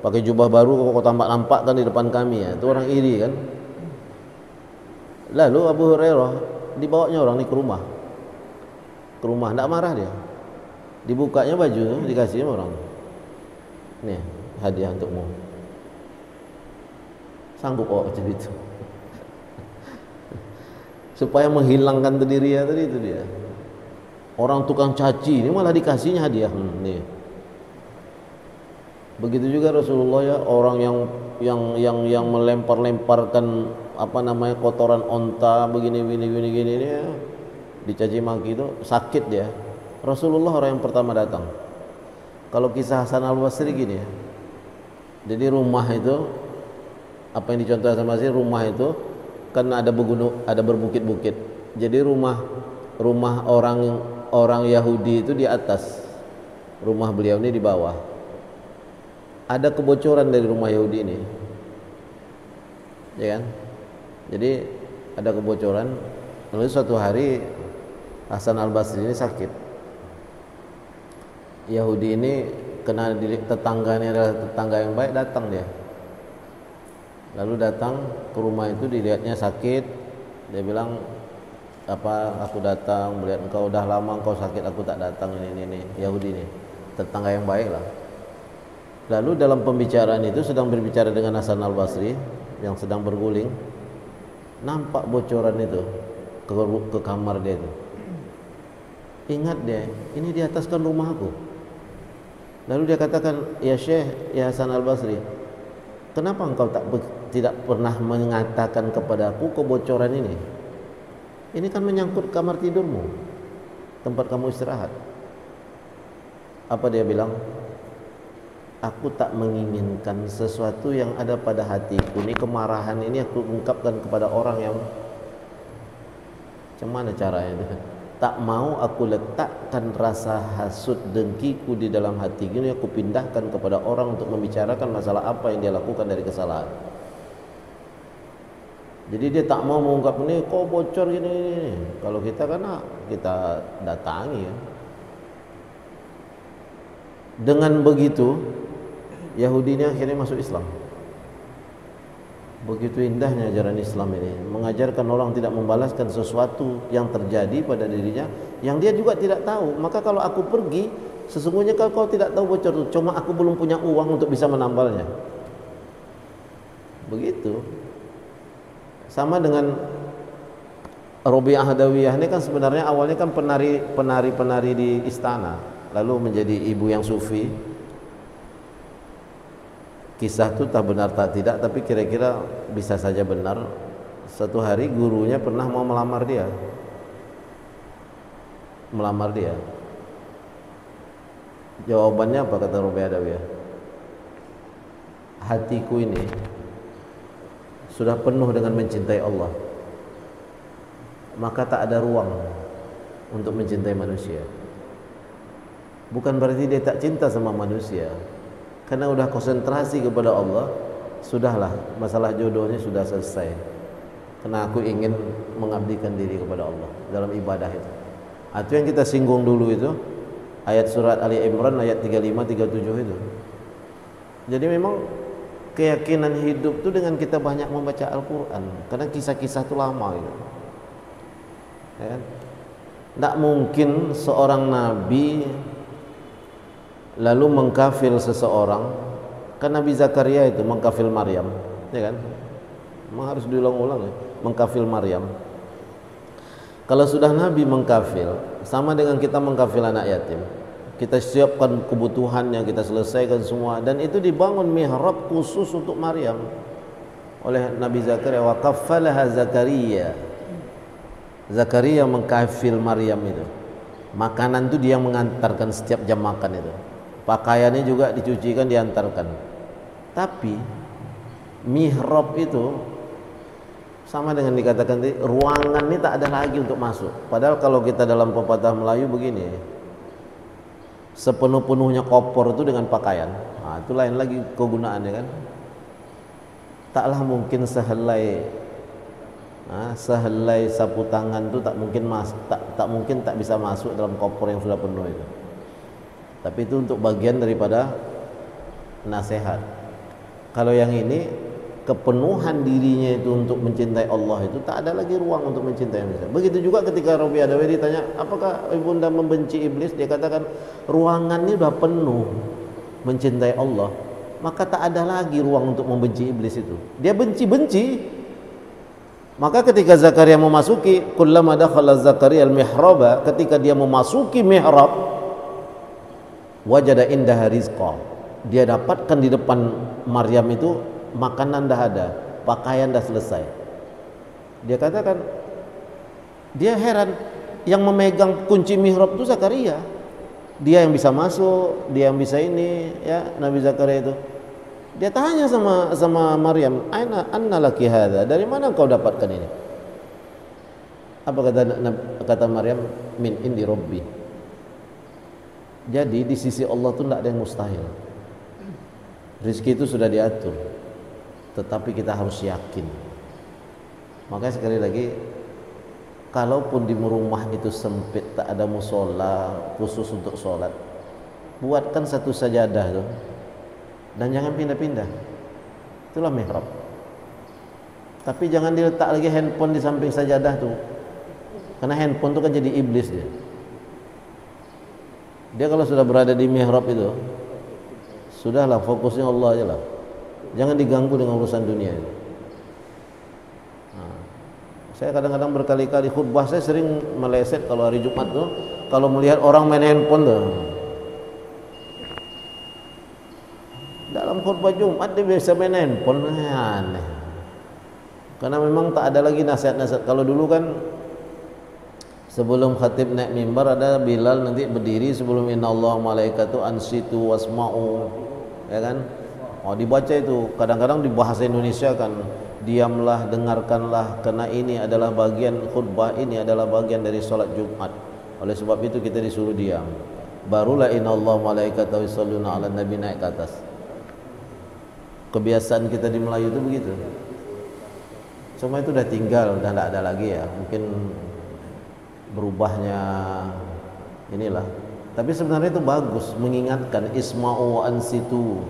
Pakai jubah baru kok tampak nampak kan di depan kami ya. Itu orang iri kan. Lalu Abu Hurairah dibawanya orang ini ke rumah. Ke rumah, tidak marah dia. Dibukanya baju, dikasih orang. Nih, hadiah untukmu. Sanggup kok macam itu. Supaya menghilangkan diri tadi itu dia. Orang tukang caci ini malah dikasihnya hadiah. Nih. Begitu juga Rasulullah ya, orang yang melempar-lemparkan kotoran onta begini ini ya, dicaci maki itu sakit dia. Rasulullah orang yang pertama datang. Kalau kisah Hasan al-Basri gini ya. Jadi rumah itu apa yang dicontoh sama sih, rumah itu kan ada berbukit-bukit. Jadi rumah orang Yahudi itu di atas. Rumah beliau ini di bawah. Ada kebocoran dari rumah Yahudi ini. Ya kan? Jadi ada kebocoran. Lalu suatu hari Hasan al-Basri ini sakit. Yahudi ini kenal tetangganya adalah tetangga yang baik, datang dia. Lalu datang ke rumah itu, dilihatnya sakit. Dia bilang, apa, aku datang melihat engkau, udah lama engkau sakit, aku tak datang. Ini Yahudi ini, tetangga yang baik lah. Lalu dalam pembicaraan itu sedang berbicara dengan Hasan al-Basri yang sedang berguling, nampak bocoran itu ke kamar dia itu. Ingat dia, ini di atas kan rumahku. Lalu dia katakan, ya Syekh, ya Hasan al-Basri, kenapa engkau tidak pernah mengatakan kepadaku kebocoran ini? Ini kan menyangkut kamar tidurmu, tempat kamu istirahat. Apa dia bilang? Aku tak menginginkan sesuatu yang ada pada hatiku. Ini kemarahan ini aku ungkapkan kepada orang yang, macam mana caranya itu? Tak mau aku letakkan rasa hasud dengkiku di dalam hati ini, aku pindahkan kepada orang untuk membicarakan masalah apa yang dia lakukan dari kesalahan. Jadi dia tak mau mengungkap ini, kok bocor gini. Kalau kita kan kita datangi ya. Dengan begitu Yahudi ini akhirnya masuk Islam. Begitu indahnya ajaran Islam ini, mengajarkan orang tidak membalaskan sesuatu yang terjadi pada dirinya yang dia juga tidak tahu. Maka kalau aku pergi, sesungguhnya kalau kau tidak tahu bocor itu, cuma aku belum punya uang untuk bisa menambalnya. Begitu. Sama dengan Robiah Adawiyah ini kan sebenarnya awalnya kan penari di istana, lalu menjadi ibu yang sufi. Kisah itu tak benar tak tidak, tapi kira-kira bisa saja benar. Satu hari gurunya pernah mau melamar dia. Jawabannya apa kata Robiah Adawiyah? Hatiku ini sudah penuh dengan mencintai Allah, maka tak ada ruang untuk mencintai manusia. Bukan berarti dia tak cinta sama manusia, karena udah konsentrasi kepada Allah, sudahlah, masalah jodohnya sudah selesai. Karena aku ingin mengabdikan diri kepada Allah dalam ibadah itu. Itu yang kita singgung dulu itu, ayat surat Ali Imran ayat 35-37 itu. Jadi memang keyakinan hidup itu dengan kita banyak membaca Al-Quran, karena kisah-kisah itu lama gitu. Ya kan? Tak mungkin seorang nabi lalu mengkafir seseorang. Kan Nabi Zakaria itu mengkafir Maryam, ya kan? Memang harus diulang-ulang ya, mengkafir Maryam. Kalau sudah Nabi mengkafir, sama dengan kita mengkafir anak yatim. Kita siapkan kebutuhannya, kita selesaikan semua, dan itu dibangun mihrab khusus untuk Maryam oleh Nabi Zakaria. Wa kaffalaha Zakaria. Zakaria mengkafir Maryam itu. Makanan itu dia mengantarkan setiap jam makan itu. Pakaiannya juga dicucikan, diantarkan. Tapi mihrab itu sama dengan dikatakan tadi, ruangan ini tak ada lagi untuk masuk. Padahal kalau kita dalam pepatah Melayu begini, sepenuh-penuhnya koper itu dengan pakaian. Nah, itu lain lagi kegunaannya kan. Taklah mungkin sehelai sapu tangan itu tak mungkin tak bisa masuk dalam koper yang sudah penuh itu. Tapi itu untuk bagian daripada nasihat. Kalau yang ini kepenuhan dirinya itu untuk mencintai Allah, itu tak ada lagi ruang untuk mencintai manusia. Begitu juga ketika Robiah Adawiyah ditanya, apakah ibunda membenci iblis? Dia katakan, ruangannya sudah penuh mencintai Allah, maka tak ada lagi ruang untuk membenci iblis itu. Dia benci. Maka ketika Zakaria memasuki, kullama dakhala Zakaria al-mihraba, ketika dia memasuki mihrab, wajada indaha rizqa, dia dapatkan di depan Maryam itu makanan dah ada, pakaian dah selesai. Dia katakan, dia heran, yang memegang kunci mihrab itu Zakaria. Dia yang bisa masuk, dia yang bisa ini, ya, Nabi Zakaria itu. Dia tanya sama Maryam, anna laki hadza? Dari mana kau dapatkan ini? Apa kata Maryam? Min indi rabbi. Jadi di sisi Allah itu tidak ada yang mustahil. Rezeki itu sudah diatur, tetapi kita harus yakin. Makanya sekali lagi, kalaupun di rumah itu sempit, tak ada musola khusus untuk sholat, buatkan satu sajadah tuh, dan jangan pindah-pindah. Itulah mihrab. Tapi jangan diletak lagi handphone di samping sajadah tuh. Karena handphone tuh kan jadi iblis dia. Dia kalau sudah berada di mihrab itu, sudahlah fokusnya Allah aja lah. Jangan diganggu dengan urusan dunia itu. Nah, saya kadang-kadang berkali-kali khutbah saya sering meleset kalau hari Jumat tuh, kalau melihat orang main handphone tuh. Dalam khutbah Jumat dia biasa main handphone, aneh. Karena memang tak ada lagi nasihat-nasihat. Kalau dulu kan sebelum khatib naik mimbar ada Bilal nanti berdiri sebelum innallaha malaikatu ansitu wasma'u, ya kan? Oh, dibaca itu. Kadang-kadang di bahasa Indonesia kan, diamlah, dengarkanlah, karena ini adalah bagian khutbah, ini adalah bagian dari salat Jumat. Oleh sebab itu kita disuruh diam. Barulah innallaha malaikatu yusholluna 'alan nabi naik ke atas. Kebiasaan kita di Melayu itu begitu. Semua itu udah tinggal, udah tidak ada lagi ya. Mungkin berubahnya inilah. Tapi sebenarnya itu bagus mengingatkan isma'u wa ansitu.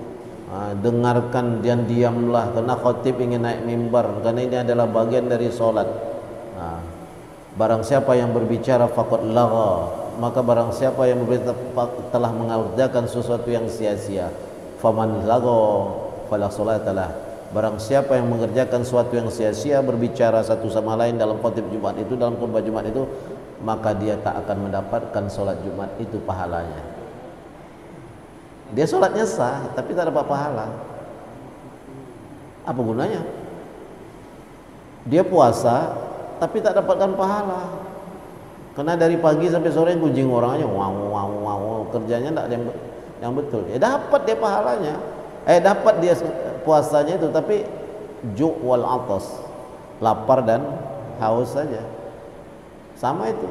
Dengarkan dan diamlah, karena khatib ingin naik mimbar, karena ini adalah bagian dari solat. Barang siapa yang berbicara faqad lagha, maka barang siapa yang telah mengerjakan sesuatu yang sia-sia. Faman lagha fala salatalah. Barang siapa yang mengerjakan sesuatu yang sia-sia, berbicara satu sama lain dalam khatib Jumat itu, dalam khutbah Jumat itu, maka dia tak akan mendapatkan solat Jumat itu pahalanya. Dia solatnya sah, tapi tak dapat pahala. Apa gunanya? Dia puasa, tapi tak dapatkan pahala. Karena dari pagi sampai sore gunjing orang aja, wow, kerjanya tak ada yang betul. Ya dapat dia pahalanya. Dapat dia puasanya itu, tapi ju' wal atas, lapar dan haus saja. Sama itu.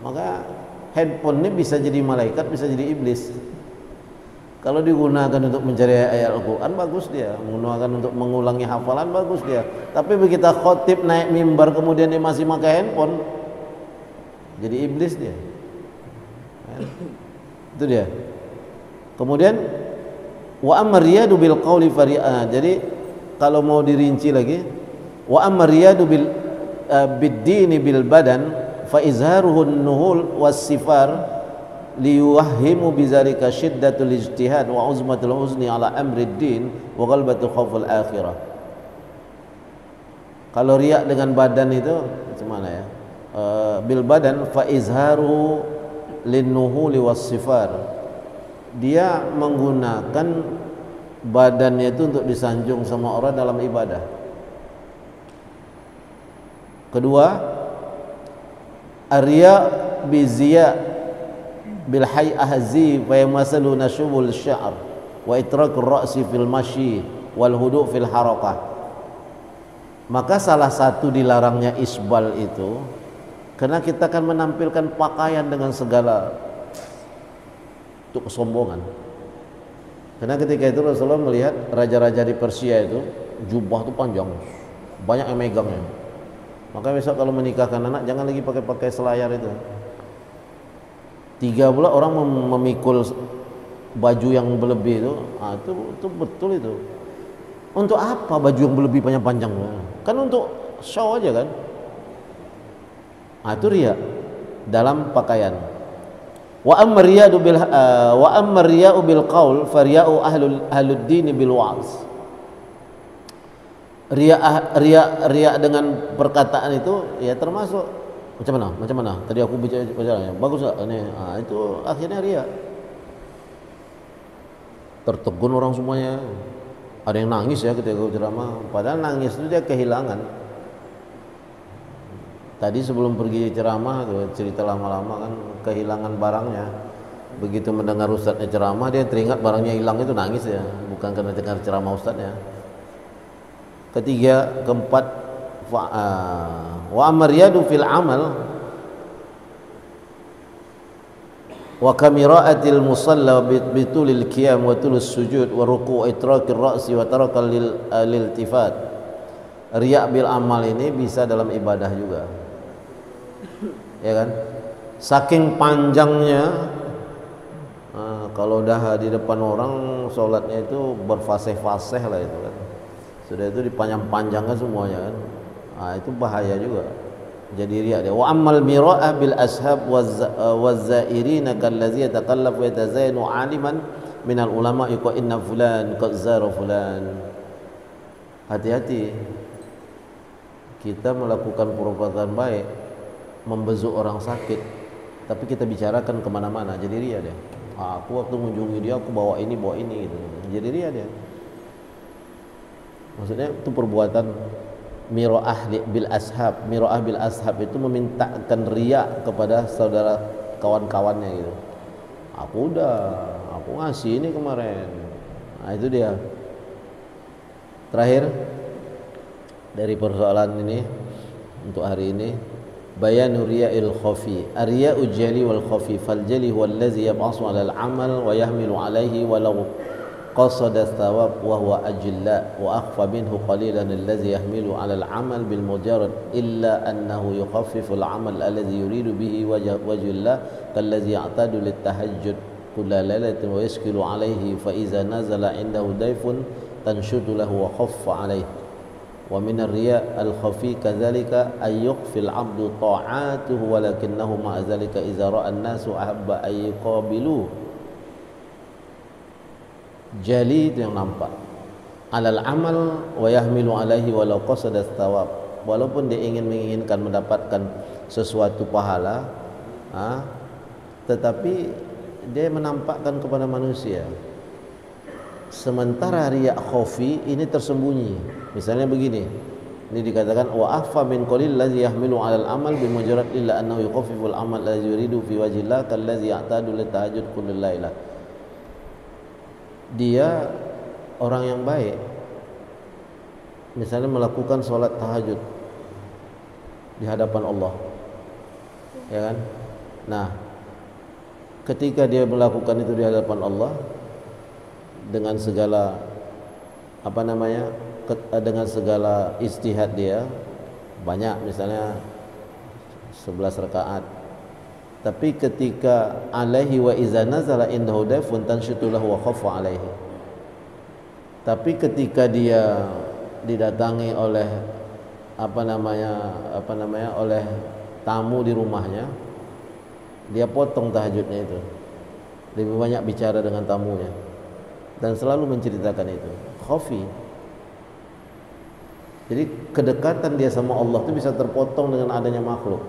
Maka handphone ini bisa jadi malaikat, bisa jadi iblis. Kalau digunakan untuk mencari ayat Al-Quran, bagus dia. Menggunakan untuk mengulangi hafalan, bagus dia. Tapi begitu khotib naik mimbar kemudian dia masih pakai handphone, jadi iblis dia. Itu dia. Kemudian wa amma riyadu bil qawli fari'a. Jadi kalau mau dirinci lagi, wa amma riyadu bil bid-dini bil badan fa izharuhu an-nuhul was-sifar liyuwahhimu bizalika syiddatul ijtihad wa uzmatul huzni ala amri ad-din wa ghalbatul khauful akhirah. Kalau riya dengan badan itu macam mana ya? Bil badan fa izharuhu lin-nuhuli was-sifar. Dia menggunakan badannya itu untuk disanjung sama orang dalam ibadah. Kedua, arya biziya bil hay'ah zi fa yamasalu nashubul sya'r wa itrakul ra'si fil masyi wal hudu' fil harakah. Maka salah satu dilarangnya isbal itu karena kita akan menampilkan pakaian dengan segala untuk kesombongan. Karena ketika itu Rasulullah melihat raja-raja di Persia itu jubah itu panjang, banyak yang megangnya. Maka besok kalau menikahkan anak jangan lagi pakai selayar itu. 3 pula orang memikul baju yang berlebih itu, itu betul itu. Untuk apa baju yang berlebih panjang-panjang? Kan untuk show aja kan. Itu riya dalam pakaian. Wa amma riya'u bil qaul fariya'u ahlud din bil wa'z. Riya dengan perkataan itu ya termasuk macam mana? Tadi aku bicaranya bagus enggak ini? Itu akhirnya riya. Tertegun orang semuanya. Ada yang nangis ya ketika aku ceramah, padahal nangis itu dia kehilangan. Tadi sebelum pergi ceramah tuh cerita lama-lama kan kehilangan barangnya. Begitu mendengar ustadznya ceramah dia teringat barangnya hilang, itu nangis ya, bukan karena dengar ceramah ustadznya. Ketiga, keempat, wa amariyadu fil amal wa kamiraatil musalla bitulil qiyam wa tulus sujud wa ruku' itrakir ra'si wa tarakal liltifat. Riya bil amal ini bisa dalam ibadah juga. Ya kan? Saking panjangnya kalau dah di depan orang sholatnya itu berfasih-fasih lah itu kan. Sudah itu dipanjang-panjangkan semuanya kan. Nah, itu bahaya juga. Jadi riya dia. Wa ammal mira'ah bil ashab waz-zairina kallazi yataqallab wa yatazayyanu 'aliman minal ulama yuqa inna fulan qad zara fulan. Hati-hati. Kita melakukan perbuatan baik, membezuk orang sakit, tapi kita bicarakan kemana-mana, jadi riya dia. Aku waktu mengunjungi dia, aku bawa ini gitu. Jadi riya dia. Maksudnya itu perbuatan mira'ah bil ashab. Mira'ah bil ashab itu memintakan riya kepada saudara kawan-kawannya gitu. Aku ngasih ini kemarin. Nah, itu dia. Terakhir dari persoalan ini untuk hari ini, bayanu riya'il khafi. Ar-riya'u jali wal khafi. Fal jali huwa allazi yab'asu 'ala al-'amal wa yahmilu 'alaihi walau qasada thawab wa huwa ajilla wa akhfa minhu qalilan allazi yahmilu 'ala al-'amal bil mujarrad illa annahu yukhaffifu al-'amal allazi yuridu bihi wajhullah kallazi ya'tadu lit-tahajjud kulla lailatin wa yaskilu 'alaihi fa iza nazala 'indahu dayfun tanshudu lahu wa khaffa 'alaihi. Wa min ar-riya' al-khafi kadzalika ay yukhfil 'abdu ta'atuhu walakinahu ma'a dzalika idza ra'a an-nasu ahabba ay yuqabilu. Jali itu yang nampak, alal amal wa yahmilu alaihi walau qasada thawab. Walaupun dia menginginkan mendapatkan sesuatu pahala, tetapi dia menampakkan kepada manusia. Sementara riya khafi ini tersembunyi. Misalnya begini, ini dikatakan wa afa min qalil ladzi yahmilu 'alal amal bi mujarrad illa annahu yukhaffifu al-amal ladzi yuridu fi wajhillah kallazi ya'tadu lit tahajjud kullal lailah. Dia orang yang baik, misalnya melakukan sholat tahajud di hadapan Allah, ya kan? Nah, ketika dia melakukan itu di hadapan Allah dengan segala dengan segala ijtihad dia banyak, misalnya 11 rakaat. Tapi ketika alaihi wa iza nazala indahu dafun tanshutulahu wa khaffa alaihi. Tapi ketika dia didatangi oleh oleh tamu di rumahnya, dia potong tahajudnya itu. Lebih banyak bicara dengan tamunya dan selalu menceritakan itu. Khafi. Jadi kedekatan dia sama Allah itu bisa terpotong dengan adanya makhluk,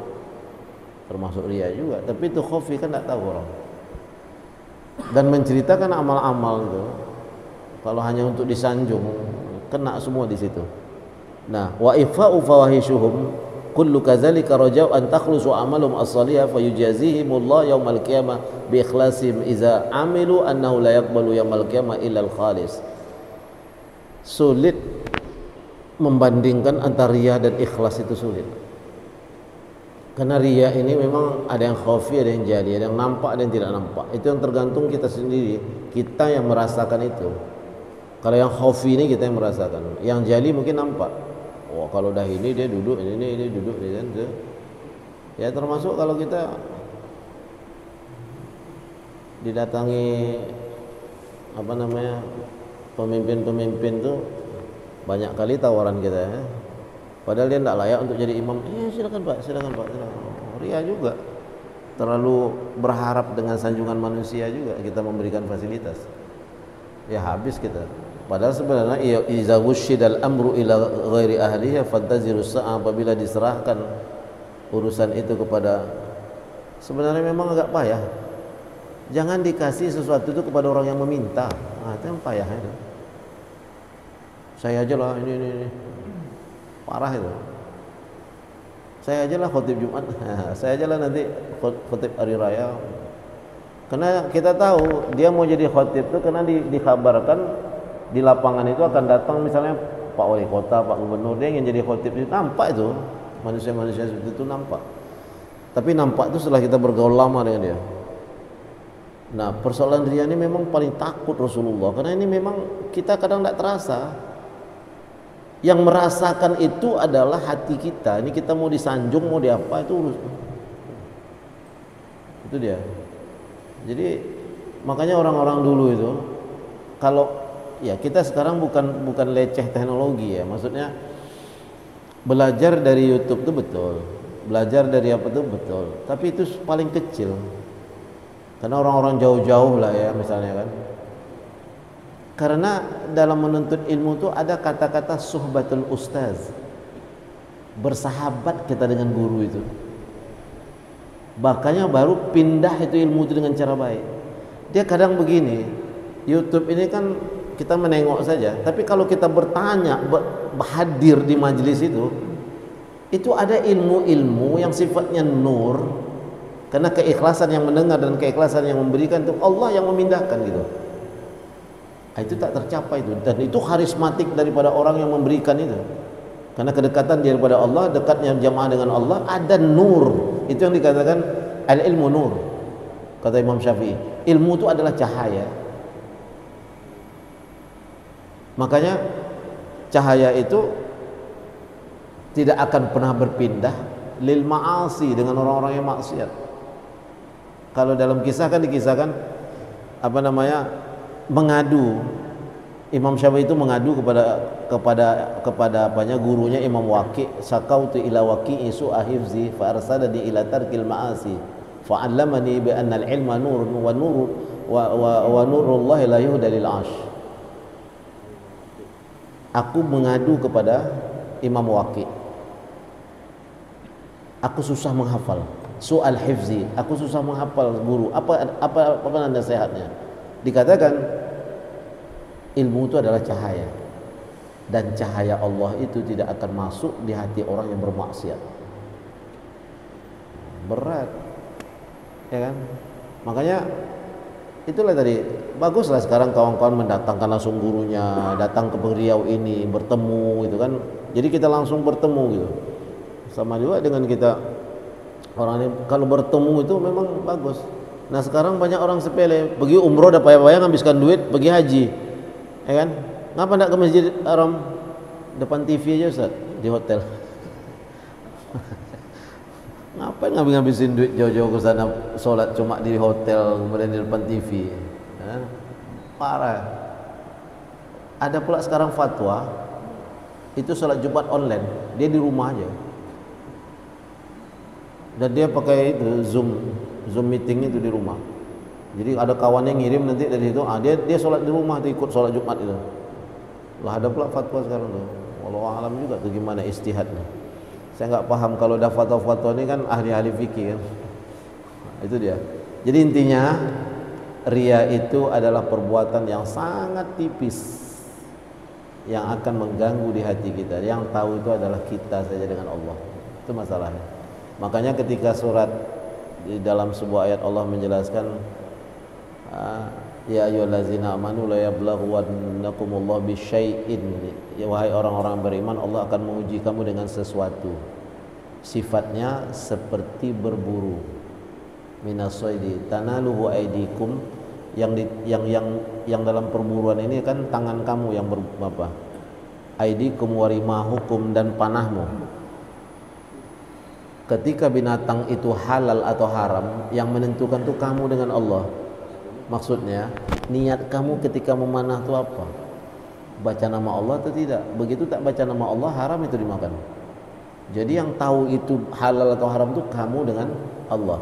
termasuk riya juga. Tapi itu khafi, kan tidak tahu orang. Dan menceritakan amal-amal itu, kalau hanya untuk disanjung, kena semua di situ. Nah, wa ifa'u fawahishuhum kullu kadzalika rajau an takhlusu amalum as-salihah fayujazihimullah yaumal qiyamah bi ikhlasihim idza amilu annahu la yaqbalu yaumal qiyamah illa al-khalis. Sulit membandingkan antara riya dan ikhlas, itu sulit. Karena riya ini memang ada yang khafi, ada yang jali, ada yang nampak, ada yang tidak nampak. Itu yang tergantung kita sendiri, kita yang merasakan itu. Kalau yang khafi ini kita yang merasakan, yang jali mungkin nampak. Oh, kalau dah ini dia duduk, ini duduk, ini kan. Ya termasuk kalau kita didatangi pemimpin-pemimpin tuh, banyak kali tawaran kita, ya. Padahal dia tidak layak untuk jadi imam. Silakan Pak. Ria juga. Terlalu berharap dengan sanjungan manusia juga kita memberikan fasilitas. Ya habis kita. Padahal sebenarnya iza wushidal amru ila ghairi ahliha fantazirus sa'a, apabila diserahkan urusan itu kepada, sebenarnya memang agak payah. Jangan dikasih sesuatu itu kepada orang yang meminta. Itu yang payah itu. Saya aja lah ini parah itu. Saya aja lah khotib Jumat. Saya aja lah nanti khotib hari raya. Karena kita tahu dia mau jadi khotib itu karena dikabarkan di lapangan itu akan datang misalnya Pak Wali Kota, Pak Gubernur, dia ingin jadi khotib itu. Nampak itu manusia-manusia seperti itu, nampak. Tapi nampak itu setelah kita bergaul lama dengan dia. Nah, persoalan riya ini memang paling takut Rasulullah, karena ini memang kita kadang tidak terasa. Yang merasakan itu adalah hati kita. Ini kita mau disanjung, mau diapa, itu urus. Itu dia. Jadi makanya orang-orang dulu itu kalau ya kita sekarang bukan leceh teknologi ya, maksudnya belajar dari YouTube itu betul, belajar dari apa itu betul, tapi itu paling kecil. Karena orang-orang jauh-jauh lah ya misalnya kan. Karena dalam menuntut ilmu itu ada kata-kata suhbatul ustaz, bersahabat kita dengan guru itu. Makanya baru pindah itu ilmu itu dengan cara baik. Dia kadang begini, YouTube ini kan kita menengok saja, tapi kalau kita bertanya, hadir di majelis itu ada ilmu-ilmu yang sifatnya nur. Karena keikhlasan yang mendengar dan keikhlasan yang memberikan itu Allah yang memindahkan gitu. Itu tak tercapai itu, dan itu karismatik daripada orang yang memberikan itu. Karena kedekatan dia kepada Allah, dekatnya jamaah dengan Allah, ada nur. Itu yang dikatakan al-ilmu nur. Kata Imam Syafi'i, ilmu itu adalah cahaya. Makanya cahaya itu tidak akan pernah berpindah lil ma'asi, dengan orang-orang yang maksiat. Kalau dalam kisah kan dikisahkan mengadu. Imam Syafi'i itu mengadu kepada apanya gurunya Imam Waqi', sakautu ila Waqi'i su'a hifzi fa arsadani ila tarkil ma'asi fa 'allamani bi anna al-ilma nurun wa nurullahi la yuhda lil 'ash. Aku mengadu kepada Imam Waqi'. Aku susah menghafal. Su'al hifzi, aku susah menghafal guru. Apa nasihatnya? Dikatakan ilmu itu adalah cahaya, dan cahaya Allah itu tidak akan masuk di hati orang yang bermaksiat. Berat, ya kan? Makanya itulah tadi, baguslah sekarang kawan-kawan mendatangkan langsung gurunya, datang ke beliau ini, bertemu gitu kan. Jadi kita langsung bertemu gitu. Sama juga dengan kita orang ini, kalau bertemu itu memang bagus. Nah sekarang banyak orang sepele, pergi umroh dah payah-payah nghabiskan duit, pergi haji, ya kan? Ngapa nak ke Masjid Haram? Depan TV aja Ustaz, di hotel. Ngapain ngabisin duit jauh-jauh ke sana, sholat cuma di hotel kemudian di depan TV, ya? Parah. Ada pula sekarang fatwa itu sholat Jumat online, dia di rumah aja, dan dia pakai itu Zoom meeting itu di rumah. Jadi ada kawan yang ngirim nanti dari situ, dia sholat di rumah tuh, ikut sholat Jumat itu. Lah ada pula fatwa sekarang tuh. Wallahu alam juga tuh gimana istihadnya. Saya nggak paham kalau ada fatwa-fatwa ini kan ahli-ahli fikih kan. Itu dia. Jadi intinya riya itu adalah perbuatan yang sangat tipis yang akan mengganggu di hati kita. Yang tahu itu adalah kita saja dengan Allah. Itu masalahnya. Makanya ketika surat di dalam sebuah ayat Allah menjelaskan ya ayyuhallazina amanu la yablughannakumullahu bisyai'in, ya wahai orang-orang beriman, Allah akan menguji kamu dengan sesuatu, sifatnya seperti berburu, minasoidi tanaluhu aidikum, yang dalam perburuan ini kan tangan kamu yang aidikum warimahukum, dan panahmu. Ketika binatang itu halal atau haram, yang menentukan itu kamu dengan Allah. Maksudnya niat kamu ketika memanah itu apa? Baca nama Allah atau tidak? Begitu tak baca nama Allah, haram itu dimakan. Jadi yang tahu itu halal atau haram itu kamu dengan Allah.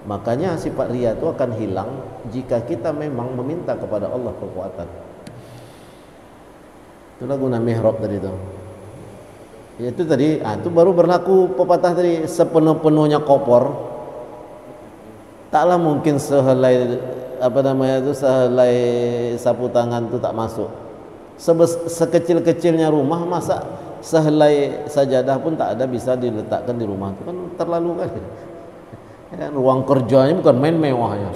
Makanya sifat riya itu akan hilang jika kita memang meminta kepada Allah kekuatan. Itulah guna mihrab tadi itu. Itu tadi, itu baru berlaku pepatah tadi, sepenuh-penuhnya kopor taklah mungkin sehelai sehelai sapu tangan itu tak masuk. Sekecil-kecilnya rumah, masa sehelai sajadah pun tak ada bisa diletakkan di rumah, itu kan terlalu kali. Ya, ruang kerjanya bukan main mewahnya.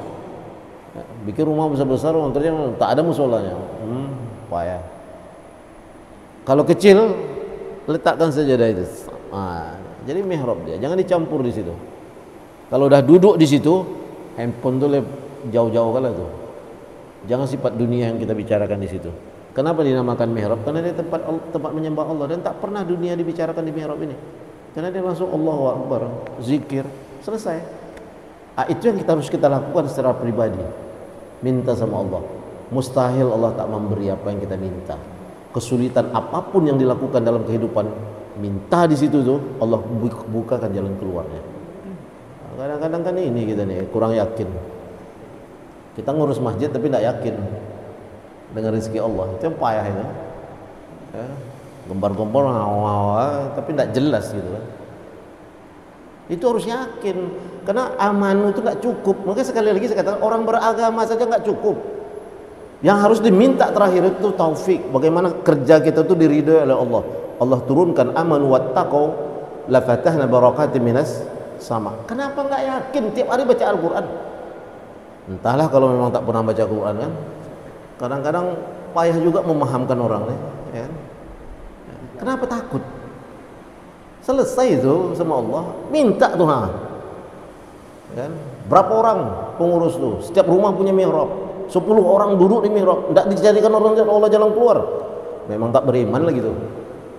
Ya, bikin rumah besar-besar, ruang kerja tak ada musolanya. Payah. Kalau kecil, letakkan sajadah itu. Jadi mihrab dia, jangan dicampur di situ. Kalau udah duduk di situ, handphone tuh jauh-jauh kali tuh. Jangan sifat dunia yang kita bicarakan di situ. Kenapa dinamakan mihrab? Karena dia tempat menyembah Allah, dan tak pernah dunia dibicarakan di mihrab ini. Karena dia langsung Allahu Akbar, zikir, selesai. Itu yang harus kita lakukan secara pribadi. Minta sama Allah. mustahil Allah tak memberi apa yang kita minta. Kesulitan apapun yang dilakukan dalam kehidupan, minta di situ tuh Allah bukakan jalan keluarnya. Kadang-kadang kan ini kita nih kurang yakin. Kita ngurus masjid tapi tidak yakin dengan rezeki Allah. Itu yang payah itu. Ya, gembar-gembor tapi tidak jelas gitu kan. Itu harus yakin, karena amanu itu nggak cukup. Maka sekali lagi saya katakan orang beragama saja nggak cukup. Yang harus diminta terakhir itu taufik. Bagaimana kerja kita itu diridhoi oleh Allah. Allah turunkan amanu wattaqau la fatahna barakatim minas sama. Kenapa nggak yakin tiap hari baca Al-Quran? Entahlah kalau memang tak pernah baca Al-Quran kan. Kadang-kadang payah juga memahamkan orang nih, ya. Kenapa takut? Selesai itu sama Allah, minta tuh kan? Berapa orang pengurus tuh? Setiap rumah punya mihrab, 10 orang duduk di mihrab, tidak dijadikan orang Allah jalan keluar. Memang tak beriman lagi tuh,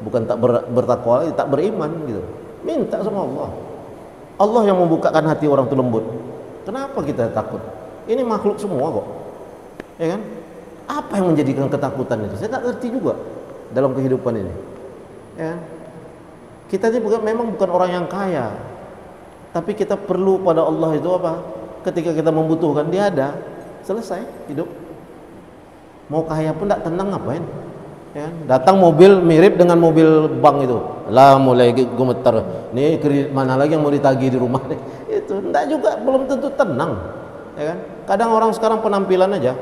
bukan tak bertakwa lagi, tak beriman gitu. Minta sama Allah. Allah yang membukakan hati orang itu lembut. Kenapa kita takut? Ini makhluk semua kok, ya kan? Apa yang menjadikan ketakutan itu? Saya tak ngerti juga dalam kehidupan ini, ya. Kita ini memang bukan orang yang kaya, tapi kita perlu pada Allah itu apa? Ketika kita membutuhkan Dia ada, selesai hidup. Mau kaya pun tidak tenang ngapain? Ya, datang mobil mirip dengan mobil bank itu, lah mulai gemeter. Nih kredit mana lagi yang mau ditagih di rumah nih? Itu tidak juga, belum tentu tenang, ya kan? Kadang orang sekarang penampilan aja,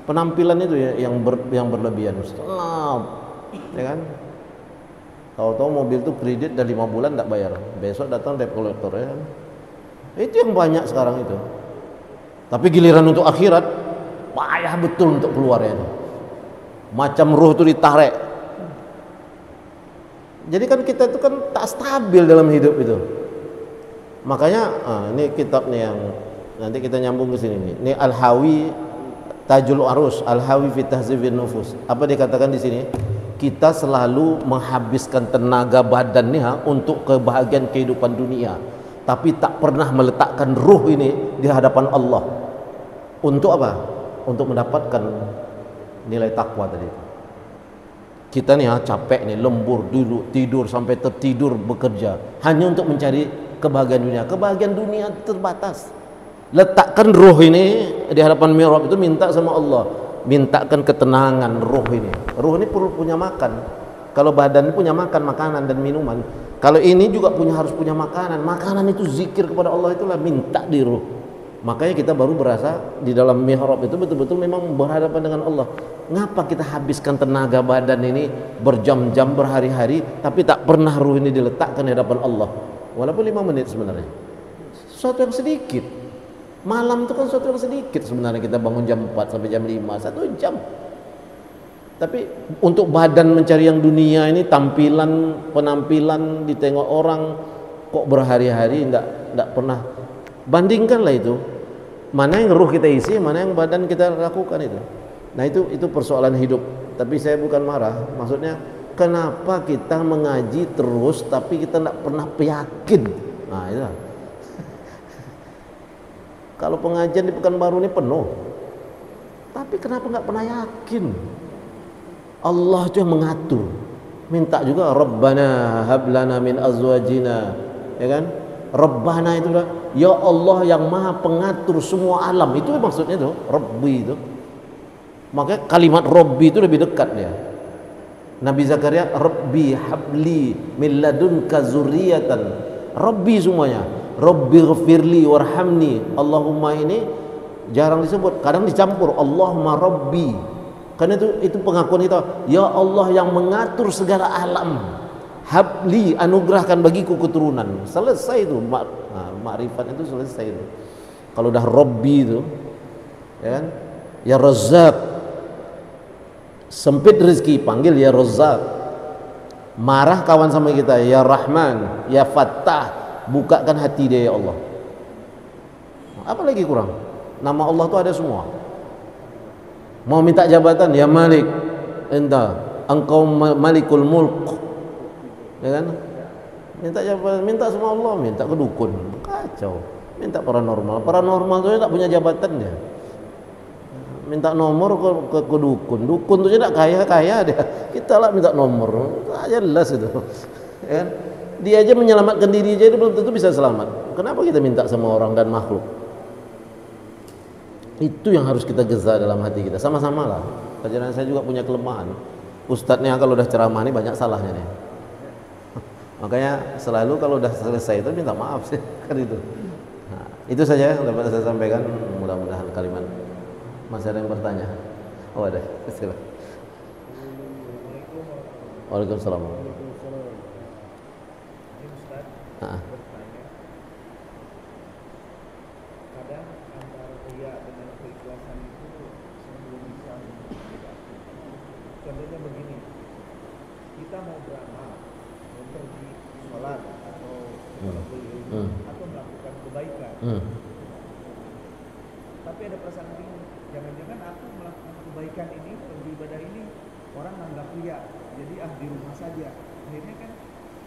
penampilan itu ya yang berlebihan, ya kan? Tahu-tahu mobil itu kredit dan 5 bulan tidak bayar, besok datang debt collector, ya. Itu yang banyak sekarang itu. Tapi giliran untuk akhirat payah betul untuk keluarnya itu. Macam ruh itu ditarik. Jadi kan kita itu kan tak stabil dalam hidup itu. Makanya ini kitab nih yang nanti kita nyambung ke sini nih. Ini Al-Hawi Tajul Arus, Al-Hawi fi Tahzibin Nufus. Apa dikatakan di sini? Kita selalu menghabiskan tenaga badan nih untuk kebahagiaan kehidupan dunia, tapi tak pernah meletakkan ruh ini di hadapan Allah. Untuk apa? Untuk mendapatkan nilai takwa tadi. Kita nih capek nih, lembur dulu, tidur sampai tertidur bekerja hanya untuk mencari kebahagiaan dunia. Kebahagiaan dunia terbatas. Letakkan ruh ini di hadapan mihrab itu, minta sama Allah. Mintakan ketenangan ruh ini. Ruh ini perlu punya makan. Kalau badan punya makan, makanan dan minuman. Kalau ini juga harus punya makanan. Makanan itu zikir kepada Allah, itulah minta di ruh. Makanya kita baru berasa di dalam mihrab itu betul-betul memang berhadapan dengan Allah. Ngapa kita habiskan tenaga badan ini berjam-jam, berhari-hari, tapi tak pernah ruh ini diletakkan di hadapan Allah. Walaupun 5 menit sebenarnya. Sesuatu yang sedikit. Malam itu kan sesuatu yang sedikit sebenarnya, kita bangun jam 4 sampai jam 5, 1 jam. Tapi untuk badan mencari yang dunia ini, penampilan ditengok orang kok berhari-hari enggak pernah. Bandingkanlah itu. Mana yang ruh kita isi, mana yang badan kita lakukan itu. Nah, itu persoalan hidup. Tapi saya bukan marah, maksudnya kenapa kita mengaji terus tapi kita enggak pernah yakin. Nah, itu. Kalau pengajian di Pekanbaru ini penuh, tapi kenapa nggak pernah yakin? Allah itu yang mengatur. Minta juga Rabbana hablana min azwajina, ya kan? Rabbana itu lah, ya Allah yang maha pengatur semua alam. Itu maksudnya itu, Rabbi itu. Makanya kalimat Rabbi itu lebih dekat dia. Nabi Zakaria, Rabbi habli min ladunka zurriyatan. Rabbi semuanya. Rabbi ghafirli warhamni. Allahumma ini jarang disebut, kadang dicampur Allahumma Rabbi. Karena itu pengakuan kita, ya Allah yang mengatur segala alam. Habli, anugerahkan bagiku keturunan. Selesai itu, makrifat itu selesai itu. Kalau udah Rabbi itu, ya kan? Ya Razzaq. Sempit rezeki, panggil ya Razzaq. Marah kawan sama kita, ya Rahman, ya Fattah. Bukakan hati dia, ya Allah. Apa lagi kurang? Nama Allah itu ada semua. Mau minta jabatan, ya Malik, engkau Malikul Mulk, ya kan? Minta jabatan, minta sama Allah, minta ke dukun, kacau. Minta paranormal itu tak punya jabatan dia. minta nomor ke dukun. Dukun tuh tidak kaya dia. Kita lah minta nomor. Jelas itu. Ya kan? Dia aja menyelamatkan diri aja belum tentu bisa selamat. Kenapa kita minta sama orang dan makhluk? Itu yang harus kita geza dalam hati kita. Sama-sama lah. Karena saya juga punya kelemahan. Ustadznya kalau udah ceramah ini banyak salahnya nih. Makanya selalu kalau udah selesai itu minta maaf sih. Kan itu. Nah, itu saja yang dapat saya sampaikan. Mudah-mudahan kalimat. Masih ada yang bertanya? Oh ada. Silakan. Waalaikumsalam. Nah. Kadang antara riya dengan keikhlasan itu sebelum bisa membedakan. Contohnya begini, kita mau beramal, mau pergi sholat atau atau melakukan kebaikan, tapi ada perasaan bingung. Jangan-jangan aku melakukan kebaikan ini, pergi ibadah ini, orang menganggap riya, jadi di rumah saja. Akhirnya kan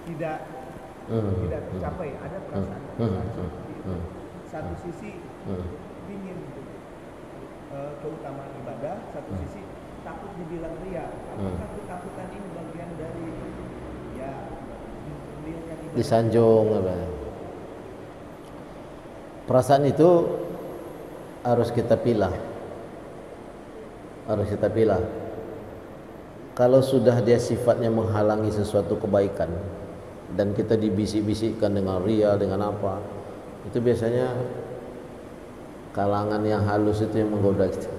tidak tercapai. Ada perasaan seperti itu. Satu sisi ingin keutamaan ibadah, satu sisi takut dibilang riya. Apakah ketakutan ini bagian dari disanjung apa? Perasaan itu harus kita pilah. Kalau sudah dia sifatnya menghalangi sesuatu kebaikan dan kita dibisik-bisikkan dengan riya, dengan apa, itu biasanya kalangan yang halus itu yang menggoda kita.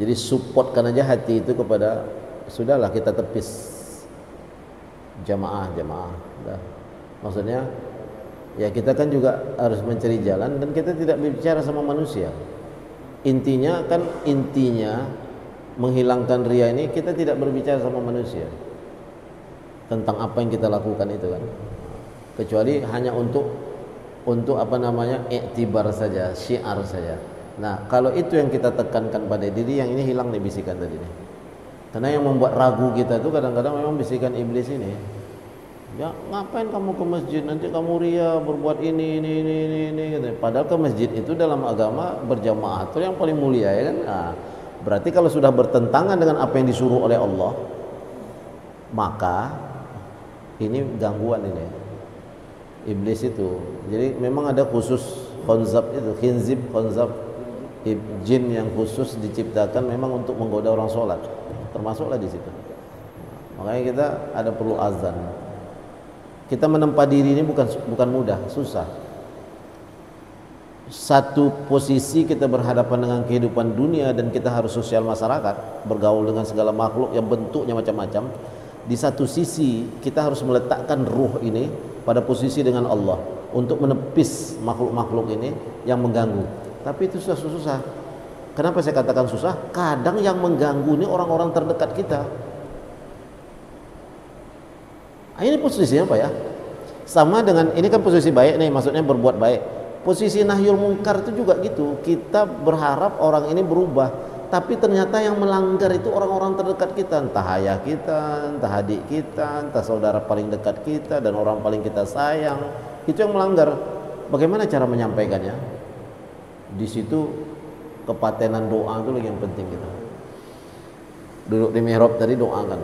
Jadi supportkan aja hati itu kepada sudahlah kita tepis jamaah. Dah. Maksudnya ya kita kan juga harus mencari jalan dan kita tidak berbicara sama manusia. Intinya menghilangkan riya ini kita tidak berbicara sama manusia tentang apa yang kita lakukan itu kan, kecuali hanya untuk apa namanya iktibar saja, syiar saja. Nah kalau itu yang kita tekankan pada diri, yang ini hilang nih bisikan tadi nih. Karena yang membuat ragu kita itu kadang-kadang memang bisikan iblis ini. Ya ngapain kamu ke masjid, nanti kamu riya berbuat ini gitu. Padahal ke masjid itu dalam agama berjamaah itu yang paling mulia ya kan. Nah, berarti kalau sudah bertentangan dengan apa yang disuruh oleh Allah, maka ini gangguan ini iblis itu. Jadi memang ada khusus konsep itu, konsep jin yang khusus diciptakan memang untuk menggoda orang sholat, termasuklah di situ. Makanya kita ada perlu azan. Kita menempa diri ini bukan mudah, susah. Satu posisi kita berhadapan dengan kehidupan dunia dan kita harus sosial masyarakat, bergaul dengan segala makhluk yang bentuknya macam-macam. Di satu sisi kita harus meletakkan ruh ini pada posisi dengan Allah untuk menepis makhluk-makhluk ini yang mengganggu. Tapi itu susah. Kenapa saya katakan susah? Kadang yang mengganggu ini orang-orang terdekat kita. Ini posisinya apa ya? Sama dengan ini kan posisi baik nih, maksudnya berbuat baik. Posisi nahyul mungkar itu juga gitu. Kita berharap orang ini berubah, tapi ternyata yang melanggar itu orang-orang terdekat kita, entah ayah kita, entah adik kita, entah saudara paling dekat kita dan orang paling kita sayang. Itu yang melanggar. Bagaimana cara menyampaikannya? Di situ kepatenan doa itu lagi yang penting kita. Duduk di mihrab tadi doakan,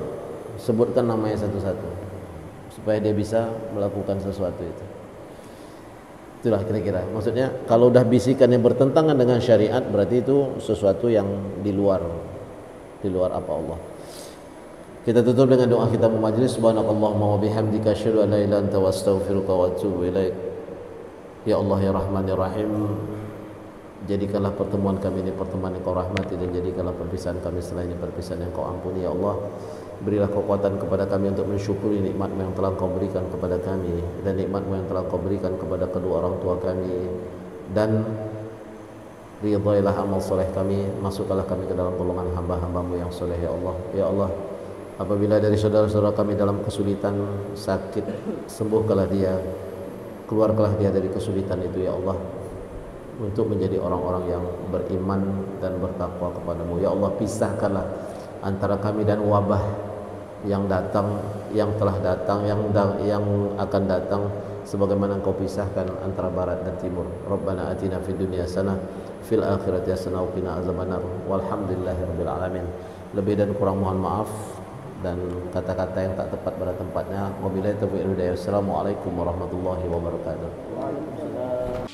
sebutkan namanya satu-satu supaya dia bisa melakukan sesuatu itu. Itulah kira-kira. Maksudnya kalau udah bisikannya bertentangan dengan syariat, berarti itu sesuatu yang di luar apa Allah. Kita tutup dengan doa kita memajlis. Subhanakallahumma wa bihamdika asyhadu an la ilaha illa anta astaghfiruka wa atubu ilaik. Ya Allah ya Rahman ya Rahim, jadikanlah pertemuan kami ini pertemuan yang Kau rahmati, dan jadikanlah perpisahan kami setelah ini perpisahan yang Kau ampuni. Ya Allah, berilah kekuatan kepada kami untuk mensyukuri nikmat-Mu yang telah Kau berikan kepada kami, dan nikmat-Mu yang telah Kau berikan kepada kedua orang tua kami, dan ridhailah amal soleh kami, masukkanlah kami ke dalam golongan hamba-hamba-Mu yang soleh. Ya Allah, ya Allah, apabila dari saudara-saudara kami dalam kesulitan, sakit, sembuhkanlah dia, keluarkanlah dia dari kesulitan itu ya Allah, untuk menjadi orang-orang yang beriman dan bertakwa kepadamu. Ya Allah, pisahkanlah antara kami dan wabah yang datang, yang telah datang, yang akan datang, sebagaimana Engkau pisahkan antara barat dan timur. Rabbana atina fid dunya hasanah fil akhirati hasanah wa qina azabannar. Walhamdulillahirabbil alamin. Lebih dan kurang mohon maaf dan kata-kata yang tak tepat pada tempatnya. Wabillahi taufiq wal hidayah. Assalamualaikum warahmatullahi wabarakatuh. Waalaikumsalam.